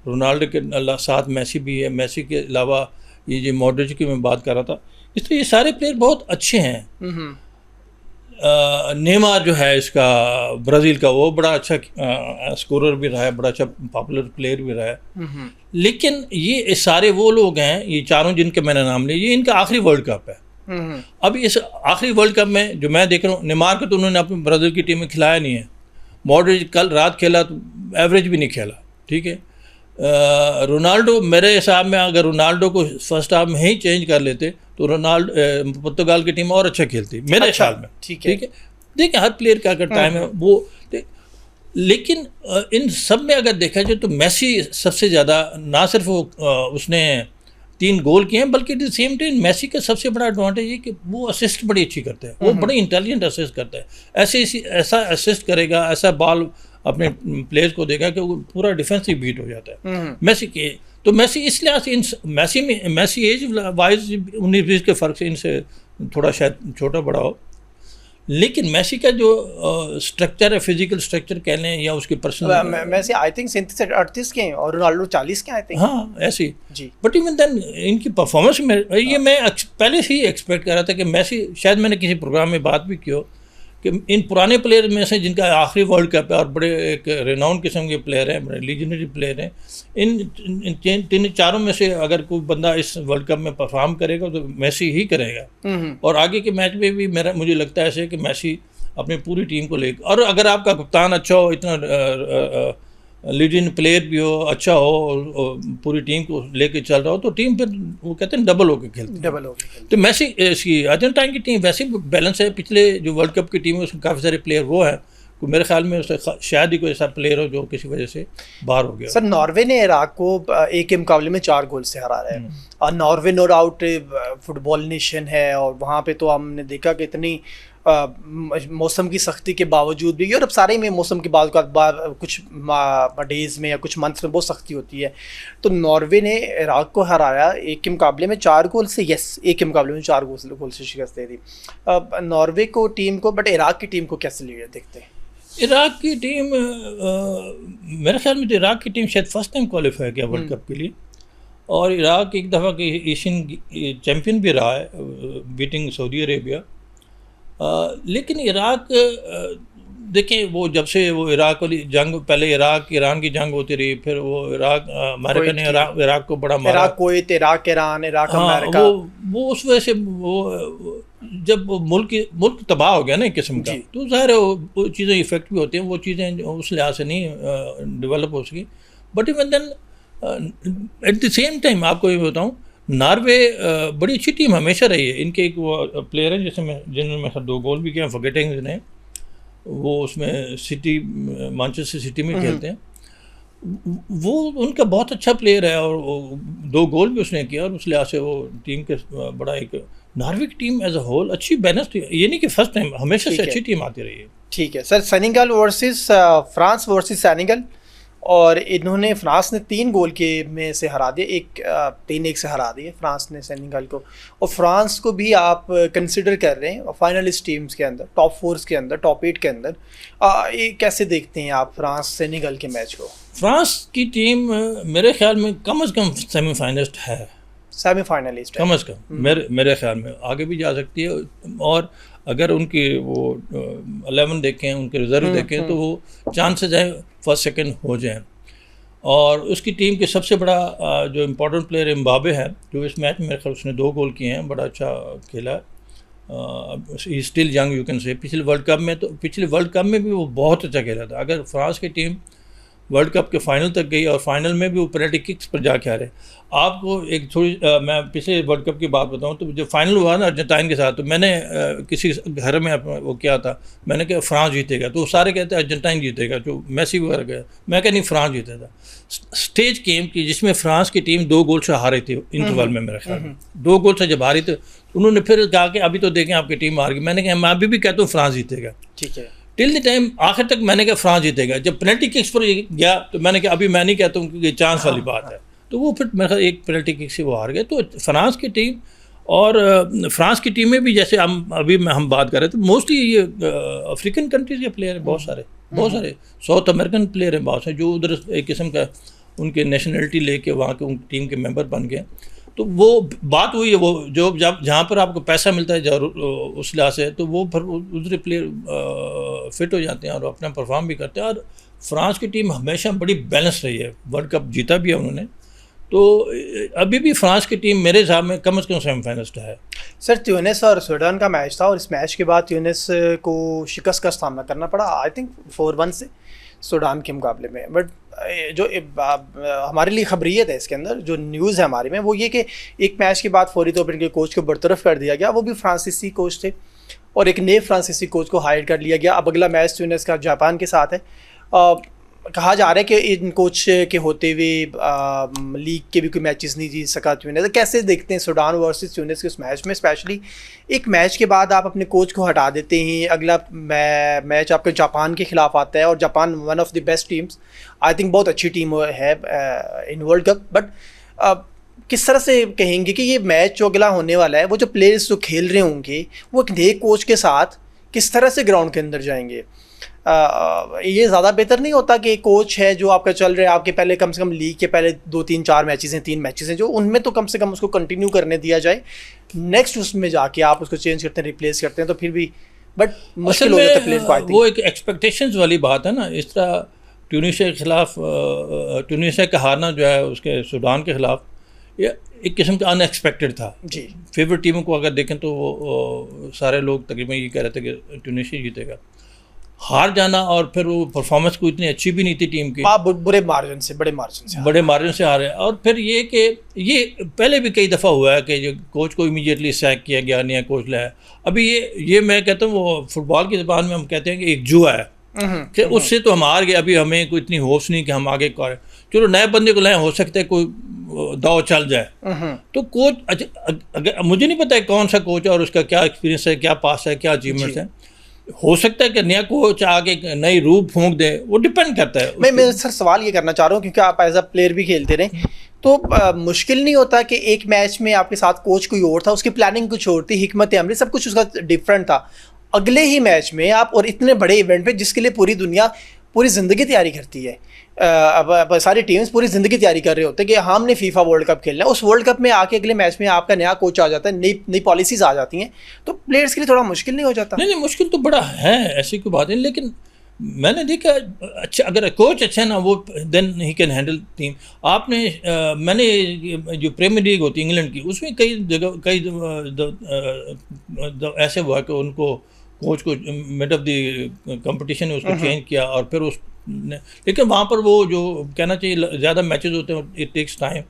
रोनाल्डो के साथ मेसी भी है, मेसी के अलावा ये जो मॉड्रिच की मैं बात कर रहा था, इसलिए ये सारे प्लेयर बहुत अच्छे हैं। नेमार जो है इसका ब्राज़ील का, वो बड़ा अच्छा स्कोरर भी रहा है, बड़ा अच्छा पॉपुलर प्लेयर भी रहा है। लेकिन ये सारे वो लोग हैं, ये चारों जिनके मैंने नाम लिए, ये इनका आखिरी वर्ल्ड कप है। अब इस आखिरी वर्ल्ड कप में जो मैं देख रहा हूँ, नेमार को तो उन्होंने अपनी ब्राज़ील की टीम में खिलाया नहीं है, मॉड्रिच कल रात खेला तो एवरेज भी नहीं खेला, ठीक है। रोनाल्डो, मेरे हिसाब में अगर रोनाल्डो को फर्स्ट हाफ में ही चेंज कर लेते तो पुर्तगाल की टीम और अच्छा खेलती मेरे ख्याल में। ठीक है, देखिए हर प्लेयर क्या करता है वो, लेकिन इन सब में अगर देखा जाए तो मेसी सबसे ज़्यादा, ना सिर्फ वो उसने 3 गोल किए हैं, बल्कि at the same time Messi का सबसे बड़ा एडवांटेज है कि वो असिस्ट बड़ी अच्छी करता है, वो बड़े इंटेलिजेंट असिस्ट करता है। ऐसा असिस्ट करेगा, ऐसा बॉल अपने प्लेयर्स को देगा कि वो पूरा डिफेंसिव बीट हो जाता है मेसी के। तो मेसी इसलिए मेसी एज वाइज 19-20 के फ़र्क से इनसे थोड़ा शायद छोटा बड़ा हो, लेकिन मेसी का जो स्ट्रक्चर है, फिजिकल स्ट्रक्चर कह लें या उसकी पर्सनल, मेसी आई थिंक 37-38 के हैं और रोनाल्डो 40 के, आई थिंक। हाँ ऐसे जी, बट इवन देन इनकी परफॉर्मेंस में ये मैं पहले से ही एक्सपेक्ट कर रहा था कि मेसी, शायद मैंने किसी प्रोग्राम में बात भी की हो कि इन पुराने प्लेयर में से जिनका आखिरी वर्ल्ड कप है और बड़े एक रेनाउंड किस्म के प्लेयर हैं, बड़े लीजेंडरी प्लेयर हैं, इन 3-4 में से अगर कोई बंदा इस वर्ल्ड कप में परफॉर्म करेगा तो मेसी ही करेगा। और आगे के मैच में भी मुझे लगता है ऐसे कि मेसी अपनी पूरी टीम को लेकर, और अगर आपका कप्तान अच्छा हो, इतना लीडिंग प्लेयर भी हो, अच्छा हो, और पूरी टीम को लेके चल रहा हो, तो टीम फिर वो कहते हैं डबल होकर खेलती। तो मेसी इसकी अर्जेंटाइन की टीम वैसे बैलेंस है। पिछले जो वर्ल्ड कप की टीम है उसमें काफ़ी सारे प्लेयर वो हैं, तो मेरे ख्याल में उससे शायद ही कोई ऐसा प्लेयर हो जो किसी वजह से बाहर हो गया। सर नॉर्वे ने इराक को एक के मुकाबले में 4 गोल से हरा रहा है, और Norway no doubt football nation है, और वहाँ पे तो हमने देखा कि इतनी मौसम की सख्ती के बावजूद भी, और अब सारे में मौसम के बाद कुछ डेज़ में या कुछ मंथ्स में बहुत सख्ती होती है, तो नॉर्वे ने इराक को हराया एक के मुकाबले में 4 गोल से। एक के मुकाबले में 4 गोल से शिकस्त दे दी नॉर्वे को टीम को। बट इराक की टीम को कैसे लीडर देखते हैं? इराक की टीम मेरे ख्याल में तो इराक की टीम शायद फर्स्ट टाइम क्वालिफाई किया वर्ल्ड कप के लिए, और इराक एक दफ़ा के एशियन चैम्पियन भी रहा है, बीटिंग सऊदी अरेबिया। लेकिन इराक देखिए वो जब से वो इराक वाली जंग, पहले इराक ईरान की जंग होती रही, फिर वो इराक अमेरिका ने इराक को बड़ा मारा, Iraq Kuwait, Iraq Iran, Iraq America, वो उस वजह से वो जब मुल्क तबाह हो गया ना एक किस्म का, तो ज़ाहिर है वो चीज़ें इफेक्ट भी होती हैं, वो चीज़ें उस लिहाज से नहीं डेवलप हो सकी। But even then at the same time आपको ये बताऊँ, नॉर्वे बड़ी अच्छी टीम हमेशा रही है। इनके एक वो प्लेयर हैं जिन्होंने 2 गोल भी किए हैं, फॉरगेटिंग ने, वो उसमें सिटी, मैनचेस्टर सिटी में खेलते हैं, वो उनका बहुत अच्छा प्लेयर है और 2 गोल भी उसने किया, और उस लिहाज से वो टीम के बड़ा एक नॉर्वे की टीम एज अ होल अच्छी बैलेंस, ये नहीं कि फर्स्ट टाइम, हमेशा से अच्छी टीम आती रही है। ठीक है sir, Senegal versus France versus Senegal, और इन्होंने फ्रांस ने 3 गोल के में से हरा दिए, 3-1 से हरा दिए फ्रांस ने सेनेगल को। और फ्रांस को भी आप कंसिडर कर रहे हैं फाइनलिस्ट टीम्स के अंदर, टॉप 4 के अंदर, टॉप 8 के अंदर। ये कैसे देखते हैं आप फ्रांस सेनेगल के मैच को? फ्रांस की टीम मेरे ख्याल में कम अज़ कम सेमीफाइनलिस्ट है, सेमीफाइनलिस्ट कम अज़ कम मेरे ख्याल में, आगे भी जा सकती है। और अगर उनकी वो 11 देखें, उनके रिजर्व देखें, तो वो चांसेस हैं फर्स्ट सेकंड हो जाएं। और उसकी टीम के सबसे बड़ा जो इम्पोर्टेंट प्लेयर एम्बाबे है, जो इस मैच में मेरे ख्याल उसने 2 गोल किए हैं, बड़ा अच्छा खेला है, still young you can say. पिछले वर्ल्ड कप में भी वो बहुत अच्छा खेला था। अगर फ्रांस की टीम वर्ल्ड कप के फाइनल तक गई और फाइनल में भी वो पेनल्टी किक्स पर जाके आ रहे। आपको एक थोड़ी मैं पिछले वर्ल्ड कप की बात बताऊं, तो जब फाइनल हुआ ना अर्जेंटाइन के साथ, तो मैंने किसी घर में वो किया था, मैंने कहा फ्रांस जीतेगा, तो सारे कहते हैं अर्जेंटाइन जीतेगा, जो मैसी वगैरह गया, मैं कहा नहीं फ्रांस जीतेगा। स्टेज गेम की जिसमें फ्रांस की टीम 2 गोल से हारी थी इंटरवल में, मेरे ख्याल में 2 गोल से जब हारी, तो उन्होंने फिर कहा कि अभी तो देखें आपकी टीम हार गई। मैंने कहा मैं अभी भी कहता हूँ फ्रांस जीतेगा, ठीक है, टिल द टाइम आखिर तक मैंने कहा फ्रांस जीतेगा। जब पेनल्टी किक्स पर गया तो मैंने कहा अभी मैं नहीं कहता हूँ कि चांस वाली बात है, तो वो फिर मेरे ख्याल एक पेनल्टी किक से वो हार गए। तो फ्रांस की टीम, और फ्रांस की टीम में भी जैसे हम बात कर रहे थे, मोस्टली ये अफ्रीकन कंट्रीज़ के प्लेयर हैं, बहुत सारे साउथ अमेरिकन प्लेयर हैं, बहुत सारे जो उधर एक किस्म का उनके नेशनलिटी लेके वहाँ के उन टीम के मेंबर बन गए। तो वो बात हुई है, वो जो जब जहाँ पर आपको पैसा मिलता है उस लिहाज से, तो वो फिर दूसरे प्लेयर फिट हो जाते हैं और अपना परफॉर्म भी करते हैं। और फ्रांस की टीम हमेशा बड़ी बैलेंस रही है, वर्ल्ड कप जीता भी है उन्होंने, तो अभी भी फ्रांस की टीम मेरे हिसाब में कम से कम सेमीफाइनलिस्ट है। सर, ट्यूनिस और स्वीडन का मैच था, और इस मैच के बाद ट्यूनिस को शिकस्त का सामना करना पड़ा, आई थिंक 4-1 से सूडान के मुकाबले में। बट जो हमारे लिए खबरियत है इसके अंदर, जो न्यूज़ है हमारे में, वो ये कि एक मैच के बाद फौरी तौर पर इनके कोच को बरतरफ कर दिया गया, वो भी फ्रांसीसी कोच थे, और एक नए फ्रांसीसी कोच को हायर कर लिया गया। अब अगला मैच ट्यूनिस का जापान के साथ है। कहा जा रहा है कि इन कोच के होते हुए लीग के भी कोई मैचेस नहीं जीत सका ट्यूनिस। तो कैसे देखते हैं सूडान वर्सेस ट्यूनिस के उस मैच में, स्पेशली एक मैच के बाद आप अपने कोच को हटा देते हैं, अगला मैच आपके जापान के खिलाफ आता है, और Japan one of the best teams, I think बहुत अच्छी टीम है इन वर्ल्ड कप। बट किस तरह से कहेंगे कि ये मैच जो अगला होने वाला है, वो जो प्लेयर्स जो खेल रहे होंगे वो एक नए कोच के साथ किस तरह से ग्राउंड के अंदर जाएंगे? ये ज़्यादा बेहतर नहीं होता कि कोच है जो आपका चल रहा है, आपके पहले कम से कम लीग के पहले 2-3-4 मैचेस हैं, 3 मैचेस हैं, जो उनमें तो कम से कम उसको कंटिन्यू करने दिया जाए, नेक्स्ट उसमें जाके आप उसको चेंज करते हैं, रिप्लेस करते हैं, तो फिर भी बट मुश्किल हो जाता है प्लेयर को। आई थिंक वो एक एक्सपेक्टेशंस वाली बात है ना। इस तरह ट्यूनीशिया के खिलाफ, ट्यूनीशिया का हारना जो है उसके सूडान के खिलाफ, ये एक किस्म का अनएक्सपेक्टेड था जी। फेवरेट टीमों को अगर देखें तो वो सारे लोग तकरीबन ये कह रहे थे कि ट्यूनीशिया जीतेगा। हार जाना, और फिर वो परफॉर्मेंस को इतनी अच्छी भी नहीं थी टीम की, बड़े मार्जिन से हारे। और फिर ये कि ये पहले भी कई दफ़ा हुआ है कि जो कोच को इमीडिएटली सैक किया गया, नया कोच लाया। अभी ये मैं कहता हूँ, वो फुटबॉल की ज़बान में हम कहते हैं कि एक जुआ है कि उससे तो हम हार गए, अभी हमें कोई इतनी होश नहीं कि हम आगे करें, चलो नए बंदे को लाएं, हो सकता है कोई दाव चल जाए। तो कोच, अगर मुझे नहीं पता है कौन सा कोच है और उसका क्या एक्सपीरियंस है, क्या पास है, क्या अचीवमेंट्स है, हो सकता है कि नया कोच आगे नई रूप फूंक दे, वो डिपेंड करता है। मैं सर सवाल ये करना चाह रहा हूँ, क्योंकि आप एज अ प्लेयर भी खेलते रहे, तो मुश्किल नहीं होता कि एक मैच में आपके साथ कोच कोई और था, उसकी प्लानिंग कुछ और थी, हिकमत अमली सब कुछ उसका डिफरेंट था, अगले ही मैच में आप, और इतने बड़े इवेंट पे जिसके लिए पूरी दुनिया पूरी ज़िंदगी तैयारी करती है, अब सारी टीम्स पूरी ज़िंदगी तैयारी कर रहे होते हैं कि हमने फीफा वर्ल्ड कप खेलना है, उस वर्ल्ड कप में आके अगले मैच में आपका नया कोच आ जाता है, नई पॉलिसीज़ आ जाती हैं, तो प्लेयर्स के लिए थोड़ा मुश्किल नहीं हो जाता? नहीं, मुश्किल तो बड़ा है, ऐसी कोई बात नहीं। लेकिन मैंने देखा अच्छा, अगर कोच अच्छा है ना वो then he can handle team. आपने मैंने जो प्रीमियर लीग होती है इंग्लैंड की, उसमें कई जगह कई ऐसे हुआ कि उनको कोच को मिड ऑफ द कंपटीशन में उसको चेंज किया और फिर उस लेकिन वहाँ पर वो जो कहना चाहिए ज़्यादा मैचेस होते हैं, इट टेक्स टाइम।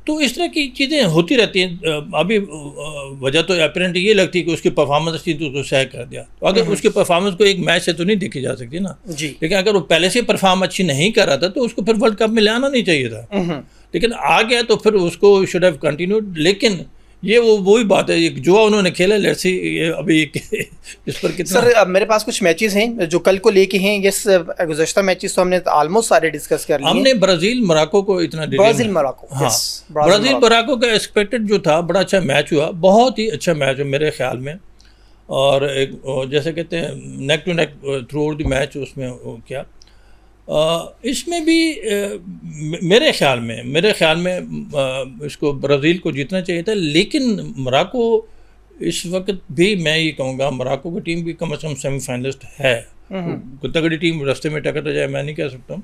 तो इस तरह की चीज़ें होती रहती हैं। अभी वजह तो अपरेंट ये लगती है कि उसकी परफॉर्मेंस थी तो उसको सह कर दिया, तो अगर उसकी परफॉर्मेंस को एक मैच से तो नहीं देखी जा सकती ना जी। लेकिन अगर वो पहले से परफॉर्म अच्छी नहीं कर रहा था तो उसको फिर वर्ल्ड कप में ले आना नहीं चाहिए था, लेकिन आ गया तो फिर उसको शुड हैव कंटिन्यूड। लेकिन ये वही बात है जो उन्होंने खेला, लेट्स सी अभी इस पर कितना। सर अब मेरे पास कुछ मैचेस हैं जो कल को लेके हैं। यस, गुज़श्ता मैचेस तो हमने ऑलमोस्ट सारे डिस्कस कर लिए। हमने ब्राज़ील मोरक्को को इतना ब्राज़ील मोरक्को, हाँ ब्राज़ील मोरक्को का एक्सपेक्टेड जो था बड़ा अच्छा मैच हुआ, बहुत ही अच्छा मैच है मेरे ख्याल में। और एक जैसे कहते हैं neck to neck throughout the match उसमें क्या इसमें भी मेरे ख्याल में इसको ब्राज़ील को जीतना चाहिए था, लेकिन मोरक्को इस वक्त भी मैं ये कहूँगा मोरक्को की टीम भी कम से कम सेमीफाइनलिस्ट है। कोई तगड़ी टीम रास्ते में टक्कर जाए मैं नहीं कह सकता,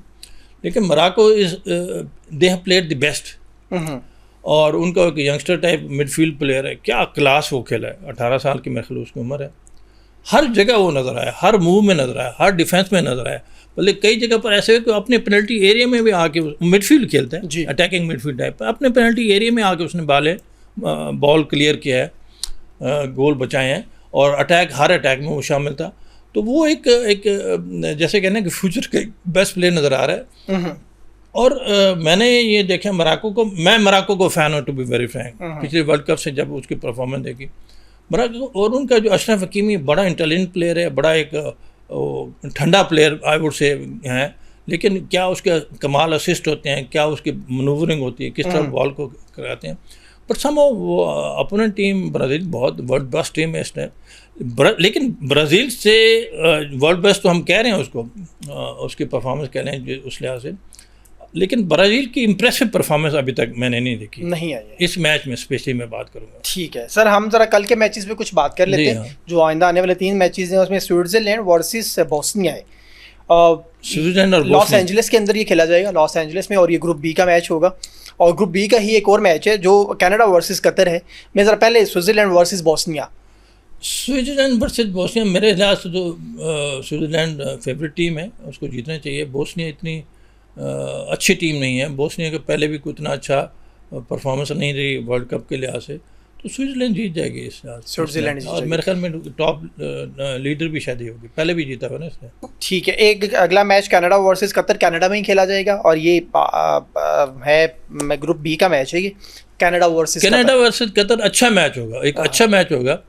लेकिन Morocco is they have played the best. और उनका एक यंगस्टर टाइप मिडफील्ड प्लेयर है, क्या क्लास वो खेला है, 18 साल की मेरे ख्याल उसकी उम्र है। हर जगह वो नज़र आया, हर मूव में नज़र आया, हर डिफेंस में नज़र आया। बल्कि कई जगह पर ऐसे है कि अपने पेनल्टी एरिया में भी आके मिडफील्ड खेलते हैं, अटैकिंग मिडफील्ड टाइप पर, अपने पेनल्टी एरिया में आके उसने बॉल क्लियर किया है, गोल बचाए हैं और हर अटैक में वो शामिल था। तो वो एक जैसे कहना कि फ्यूचर के बेस्ट प्लेयर नज़र आ रहा है। और मैंने ये देखा मोरक्को को, मैं मोरक्को को फ़ैन हूँ टू बी वेरी फ्रैंक, पिछले वर्ल्ड कप से जब उसकी परफॉर्मेंस देखी मोरक्को। और उनका जो अशरफ हकीमी बड़ा इंटेलिजेंट प्लेयर है, बड़ा एक ठंडा प्लेयर आई वुड से है, लेकिन क्या उसके कमाल असिस्ट होते हैं, क्या उसकी मनूवरिंग होती है, किस तरह बॉल को कराते हैं। पर समहाउ वो अपोनेंट टीम ब्राज़ील बहुत वर्ल्ड बेस्ट टीम है इस टाइम, लेकिन ब्राज़ील से वर्ल्ड बेस्ट तो हम कह रहे हैं उसको, उसकी परफॉर्मेंस कह रहे हैं उस लिहाज से, लेकिन ब्राज़ील की इम्प्रेसिव परफॉर्मेंस अभी तक मैंने नहीं देखी, नहीं आई इस मैच में स्पेशली मैं बात करूँगा। ठीक है सर, हम जरा कल के मैचेस पे कुछ बात कर लेते हैं। जो आइंदा आने वाले 3 मैचेस हैं उसमें स्विट्जरलैंड वर्सेस बोस्निया है, स्विट्जरलैंड और लॉस एंजलिस के अंदर ये खेला जाएगा, लॉस एंजलिस में, और ये ग्रुप बी का मैच होगा। और ग्रुप बी का ही एक और मैच है जो कनाडा वर्सेस कतर है। मैं ज़रा पहले स्विट्जरलैंड वर्सेस बोस्निया मेरे लिहाज से तो स्विट्जरलैंड फेवरेट टीम है, उसको जीतना चाहिए। बोस्निया इतनी अच्छी टीम नहीं है, बोस्निया के पहले भी कोई इतना अच्छा परफॉर्मेंस नहीं रही वर्ल्ड कप के लिहाज से, तो स्विट्जरलैंड जीत जाएगी इस लिहाज से। स्विट्जरलैंड और मेरे ख्याल में टॉप लीडर भी शायद ही होगी, पहले भी जीता हुआ ना इसने। ठीक है, एक अगला match Canada versus Qatar, Canada में ही खेला जाएगा, और ये है ग्रुप बी का मैच है ये, कनाडा वर्सेस कतर। अच्छा मैच होगा, एक अच्छा मैच होगा।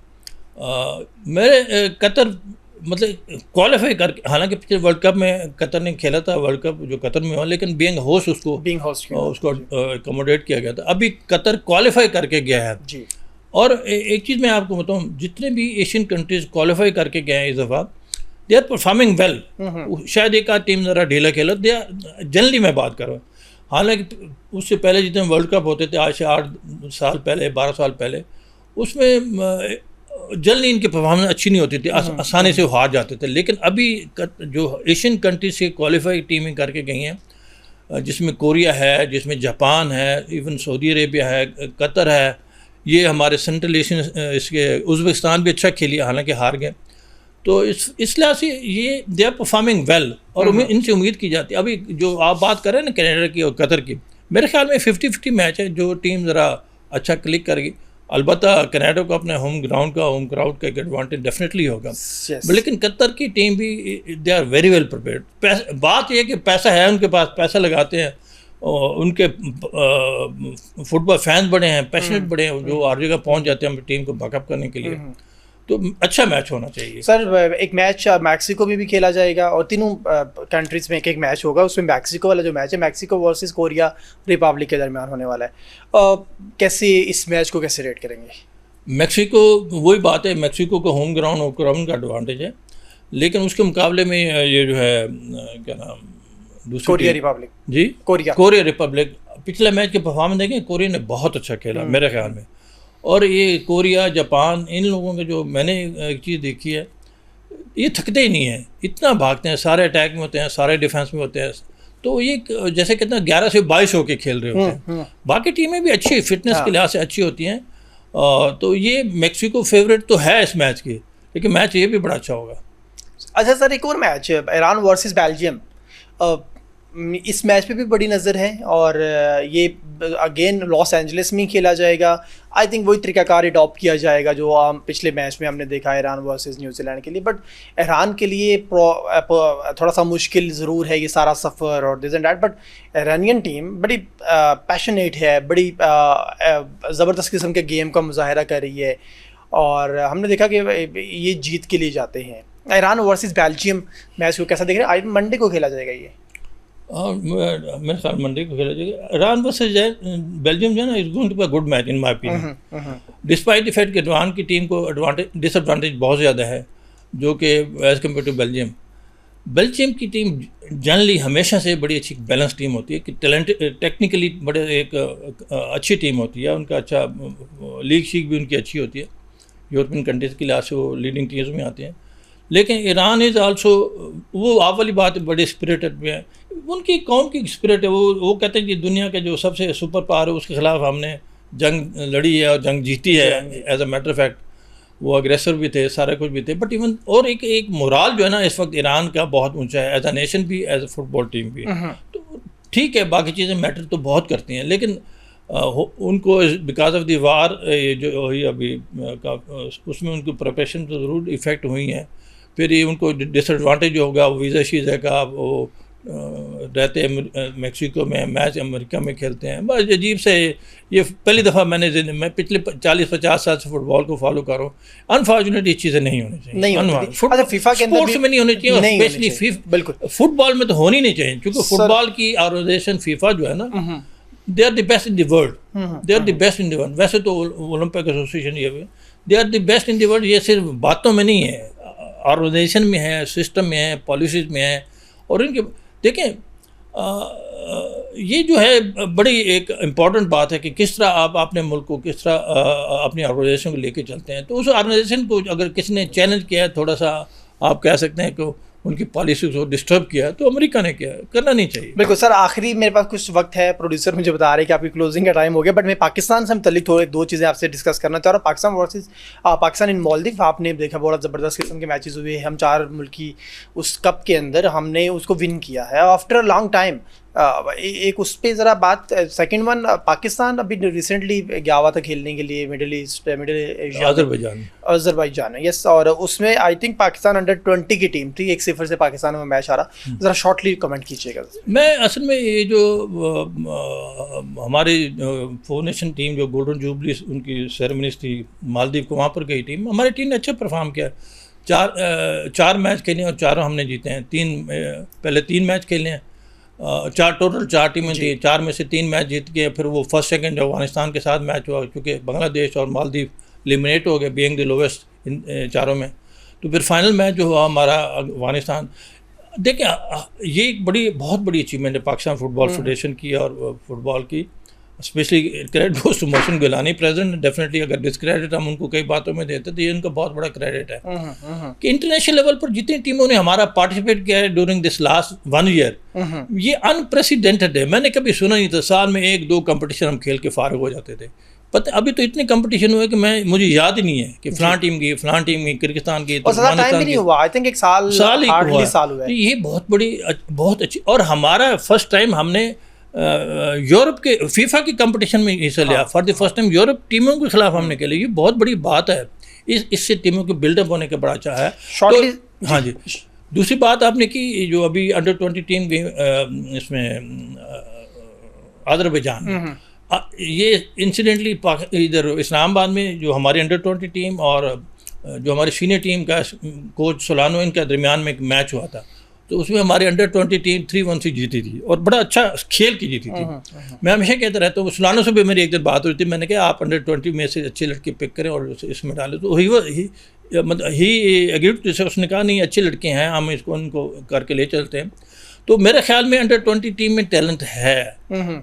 मेरे कतर मतलब क्वालिफाई करके, हालांकि पिछले वर्ल्ड कप में कतर ने खेला था, वर्ल्ड कप जो कतर में हुआ, लेकिन बीइंग होस्ट उसको अकोमोडेट किया गया था। अभी कतर क्वालिफाई करके गया है जी। और एक चीज़ मैं आपको बताऊं, जितने भी एशियन कंट्रीज क्वालिफाई करके गए हैं इस दफ़ा, दे आर परफॉर्मिंग वेल। शायद एक आध टीम ज़रा ढीला खेला, दे जनरली मैं बात कर रहा हूँ। हालांकि उससे पहले जितने वर्ल्ड कप होते थे, आज से 8 साल पहले 12 साल पहले, उसमें जल्दी इनकी परफॉर्मेंस अच्छी नहीं होती थी, आसानी से हार जाते थे। लेकिन अभी जो एशियन कंट्रीज से क्वालिफाई टीमें करके गई हैं, जिसमें कोरिया है, जिसमें जापान है, इवन सऊदी अरेबिया है, कतर है, ये हमारे सेंट्रल एशियन, इसके उज़्बेकिस्तान भी अच्छा खेली, हालांकि हार गए। तो इस लिहाज से ये दे आर परफॉर्मिंग वेल, और इनसे उम्मीद की जाती है। अभी जो आप बात कर रहे हैं ना कनाडा की और कतर की, मेरे ख्याल में 50-50 मैच है, जो टीम ज़रा अच्छा क्लिक करेगी। अलबत्ता कनाडा को अपने होम क्राउड का एक एडवांटेज डेफिनेटली होगा, लेकिन कतर की टीम भी they are very well prepared. बात यह कि पैसा है उनके पास, पैसा लगाते हैं, उनके फुटबॉल फैंस बड़े हैं, पैशनेट बड़े हैं, जो हर जगह पहुंच जाते हैं अपनी टीम को बैकअप करने के लिए। तो अच्छा मैच होना चाहिए सर। एक मैच मैक्सिको में भी खेला जाएगा, और तीनों कंट्रीज में एक मैच होगा। उसमें मैक्सिको वाला जो मैच है, मैक्सिको वर्सेस कोरिया रिपब्लिक के दरमियान होने वाला है। कैसे इस मैच को कैसे रेट करेंगे? मैक्सिको, वही बात है, मैक्सिको का होम ग्राउंड का एडवांटेज है, लेकिन उसके मुकाबले में ये जो है क्या नाम, दूसरी कोरिया रिपब्लिक जी, कोरिया रिपब्लिक, पिछले मैच के परफॉर्मेंस देखें, कोरिया ने बहुत अच्छा खेला मेरे ख्याल में। और ये कोरिया, जापान, इन लोगों के जो मैंने एक चीज़ देखी है ये थकते ही नहीं हैं, इतना भागते हैं, सारे अटैक में होते हैं, सारे डिफेंस में होते हैं। तो ये जैसे कितना 11 से 22 होके खेल रहे होते हैं। बाकी टीमें भी अच्छी फिटनेस के लिहाज से अच्छी होती हैं। तो ये मेक्सिको फेवरेट तो है इस मैच की, लेकिन मैच ये भी बड़ा अच्छा होगा। अच्छा सर, एक और मैच है ईरान वर्सेस बेल्जियम, इस मैच पे भी बड़ी नज़र है और ये अगेन लॉस एंजलिस में ही खेला जाएगा। आई थिंक वही तरीकाकार अडॉप्ट किया जाएगा जो पिछले मैच में हमने देखा ईरान वर्सेस न्यूजीलैंड के लिए। बट ईरान के लिए थोड़ा सा मुश्किल ज़रूर है ये सारा सफ़र और this and that, but Iranian team बड़ी पैशनेट है, बड़ी ज़बरदस्त किस्म के गेम का मुजाहरा कर रही है और हमने देखा कि ये जीत के लिए जाते हैं। ईरान वर्सेस बेल्जियम मैच को कैसा देख रहे हैं? मंडे को खेला जाएगा ये, मेरे ख्याल मंडे को खेला जाएगा। ईरान वर्सेस बेल्जियम जो है ना, is going to be a good match in my opinion, despite the fact कि ईरान की टीम को डिसएडवांटेज बहुत ज़्यादा है जो कि एज़ कम्पेयर टू बेल्जियम की टीम जनरली हमेशा से बड़ी अच्छी बैलेंस टीम होती है कि टेक्निकली बड़े एक अच्छी टीम होती है। उनका अच्छा लीग शीग भी उनकी अच्छी होती है, यूरोपियन कंट्रीज़ के लिहाज से वो लीडिंग टीम्स में आते हैं। लेकिन ईरान इज़ आल्सो, वो आप वाली बात है, बड़े स्पिरिटेड में है, उनकी कौम की स्पिरिट है। वो कहते हैं कि दुनिया के जो सबसे सुपर पावर है उसके ख़िलाफ़ हमने जंग लड़ी है और जंग जीती है। As a matter of fact वो अग्रेसर भी थे, सारा कुछ भी थे, बट इवन और एक मोराल जो है ना इस वक्त ईरान का बहुत ऊंचा है, एज अ नेशन भी, एज अ फुटबॉल टीम भी। तो ठीक है, बाकी चीज़ें मैटर तो बहुत करती हैं, लेकिन उनको बिकॉज ऑफ द वार जो हुई अभी उसमें उनकी प्रिपरेशन तो ज़रूर इफ़ेक्ट हुई हैं। फिर ये उनको डिसएडवांटेज होगा, वीज़ा शीज़ा का, वो रहते हैं मेक्सिको में, मैच अमेरिका में खेलते हैं। बस अजीब से, ये पहली दफ़ा मैं पिछले 40-50 साल से फुटबॉल को फॉलो कर रहा हूँ। अनफॉर्चुनेटली चीज़ें नहीं होनी चाहिए, अच्छा फीफा के अंदर स्पोर्ट्स में नहीं होनी चाहिए, स्पेशली बिल्कुल फुटबॉल में तो होनी नहीं चाहिए, क्योंकि फुटबॉल की ऑर्गेनाइजेशन फीफा जो है ना, they are the best in the world, they are the best in the world. वैसे तो ओलंपिक एसोसिएशन ये भी, they are the best in the world. ये सिर्फ बातों में नहीं है, ऑर्गेनाइजेशन में है, सिस्टम में है, पॉलिसीज़ में है। और इनके देखें ये जो है बड़ी एक इम्पॉर्टेंट बात है कि किस तरह आप अपने मुल्क को, किस तरह अपनी ऑर्गेनाइजेशन को लेके चलते हैं। तो उस ऑर्गेनाइजेशन को अगर किसी ने चैलेंज किया है, थोड़ा सा आप कह सकते हैं कि उनकी पॉलिसी को डिस्टर्ब किया है, तो अमेरिका ने किया, करना नहीं चाहिए। बिल्कुल सर, आखिरी मेरे पास कुछ वक्त है, प्रोड्यूसर मुझे बता रहे हैं कि आपकी क्लोजिंग का टाइम हो गया, बट मैं पाकिस्तान से मुतल्लिक थोड़े दो चीज़ें आपसे डिस्कस करना चाह रहा हूँ। पाकिस्तान वर्सेस पाकिस्तान इन मालदीव, आपने देखा बहुत ज़बरदस्त किस्म के मैचेस हुए। हम 4 मुल्की उस कप के अंदर हमने उसको विन किया है आफ्टर अ लॉन्ग टाइम। एक उस पर ज़रा बात, सेकंड वन, पाकिस्तान अभी रिसेंटली गया हुआ था खेलने के लिए मिडिल एशिया, अज़रबैजान, यस, और उसमें आई थिंक पाकिस्तान अंडर-20 की टीम थी, 1-0 से पाकिस्तान में मैच आ रहा। ज़रा शॉर्टली कमेंट कीजिएगा। मैं असल में ये जो हमारी 4 नेशन टीम जो गोल्डन जुबली उनकी सेरेमनीज थी मालदीव को, वहाँ पर गई टीम, हमारी टीम ने अच्छा परफॉर्म किया। 4 मैच खेले और चारों हमने जीते हैं। पहले 3 मैच खेले हैं, 4 टीमें थी, 4 में से 3 मैच जीत गए। फिर वो फर्स्ट सेकंड जो अफगानिस्तान के साथ मैच हुआ, क्योंकि बांग्लादेश और मालदीव एलिमिनेट हो गए बीइंग द लोवेस्ट इन चारों में। तो फिर फाइनल मैच जो हुआ हमारा अफगानिस्तान। देखिए ये एक बहुत बड़ी अचीवमेंट है पाकिस्तान फुटबॉल फेडरेशन की और फुटबॉल की। Specially credit goes to Mohsin Gilani president. Definitely अगर डिस्क्रेडिट हम उनको कई बातों में देते तो ये उनका बहुत बड़ा क्रेडिट है कि इंटरनेशनल लेवल पर जितनी टीमों ने हमारा पार्टिसिपेट किया है ड्यूरिंग दिस लास्ट 1 ईयर, ये अनप्रेसिडेंटेड है। मैंने कभी सुना नहीं था, साल में 1-2 कंपटीशन हम खेल के फारिग हो जाते थे। पता अभी तो इतने कंपटीशन हुए कि मुझे याद ही नहीं है कि फलां टीम की, किर्गिस्तान की, तुर्कमेनिस्तान की। आई थिंक एक साल हुआ। ये बहुत अच्छी। और हमारा फर्स्ट टाइम हमने यूरोप के फीफा की कंपटीशन में हिस्सा लिया। For the first time Europe टीमों के खिलाफ हमने खेले। ये बहुत बड़ी बात है। इससे टीमों के बिल्डअप होने का बड़ा अच्छा है। तो हाँ जी, दूसरी बात आपने की जो अभी अंडर-20 टीम गई इसमें अज़रबैजान, ये इंसिडेंटली इधर इस्लामाबाद में जो हमारी अंडर-20 टीम और जो हमारी सीनियर टीम का कोच सोलानो, इनके दरमियान में एक मैच हुआ था। तो उसमें हमारी अंडर-20 टीम 3-1 से जीती थी और बड़ा अच्छा खेल की जीती थी। मैं हमेशा कहता रहता हूँ, सोलानो से भी मेरी एक दिन बात हुई थी। मैंने कहा आप अंडर-20 में से अच्छे लड़के पिक करें और इसमें डालें। तो ही एग्रीड, जैसे उसने कहा नहीं अच्छे लड़के हैं, हम उनको करके ले चलते हैं। तो मेरे ख्याल में अंडर-20 टीम में टैलेंट है।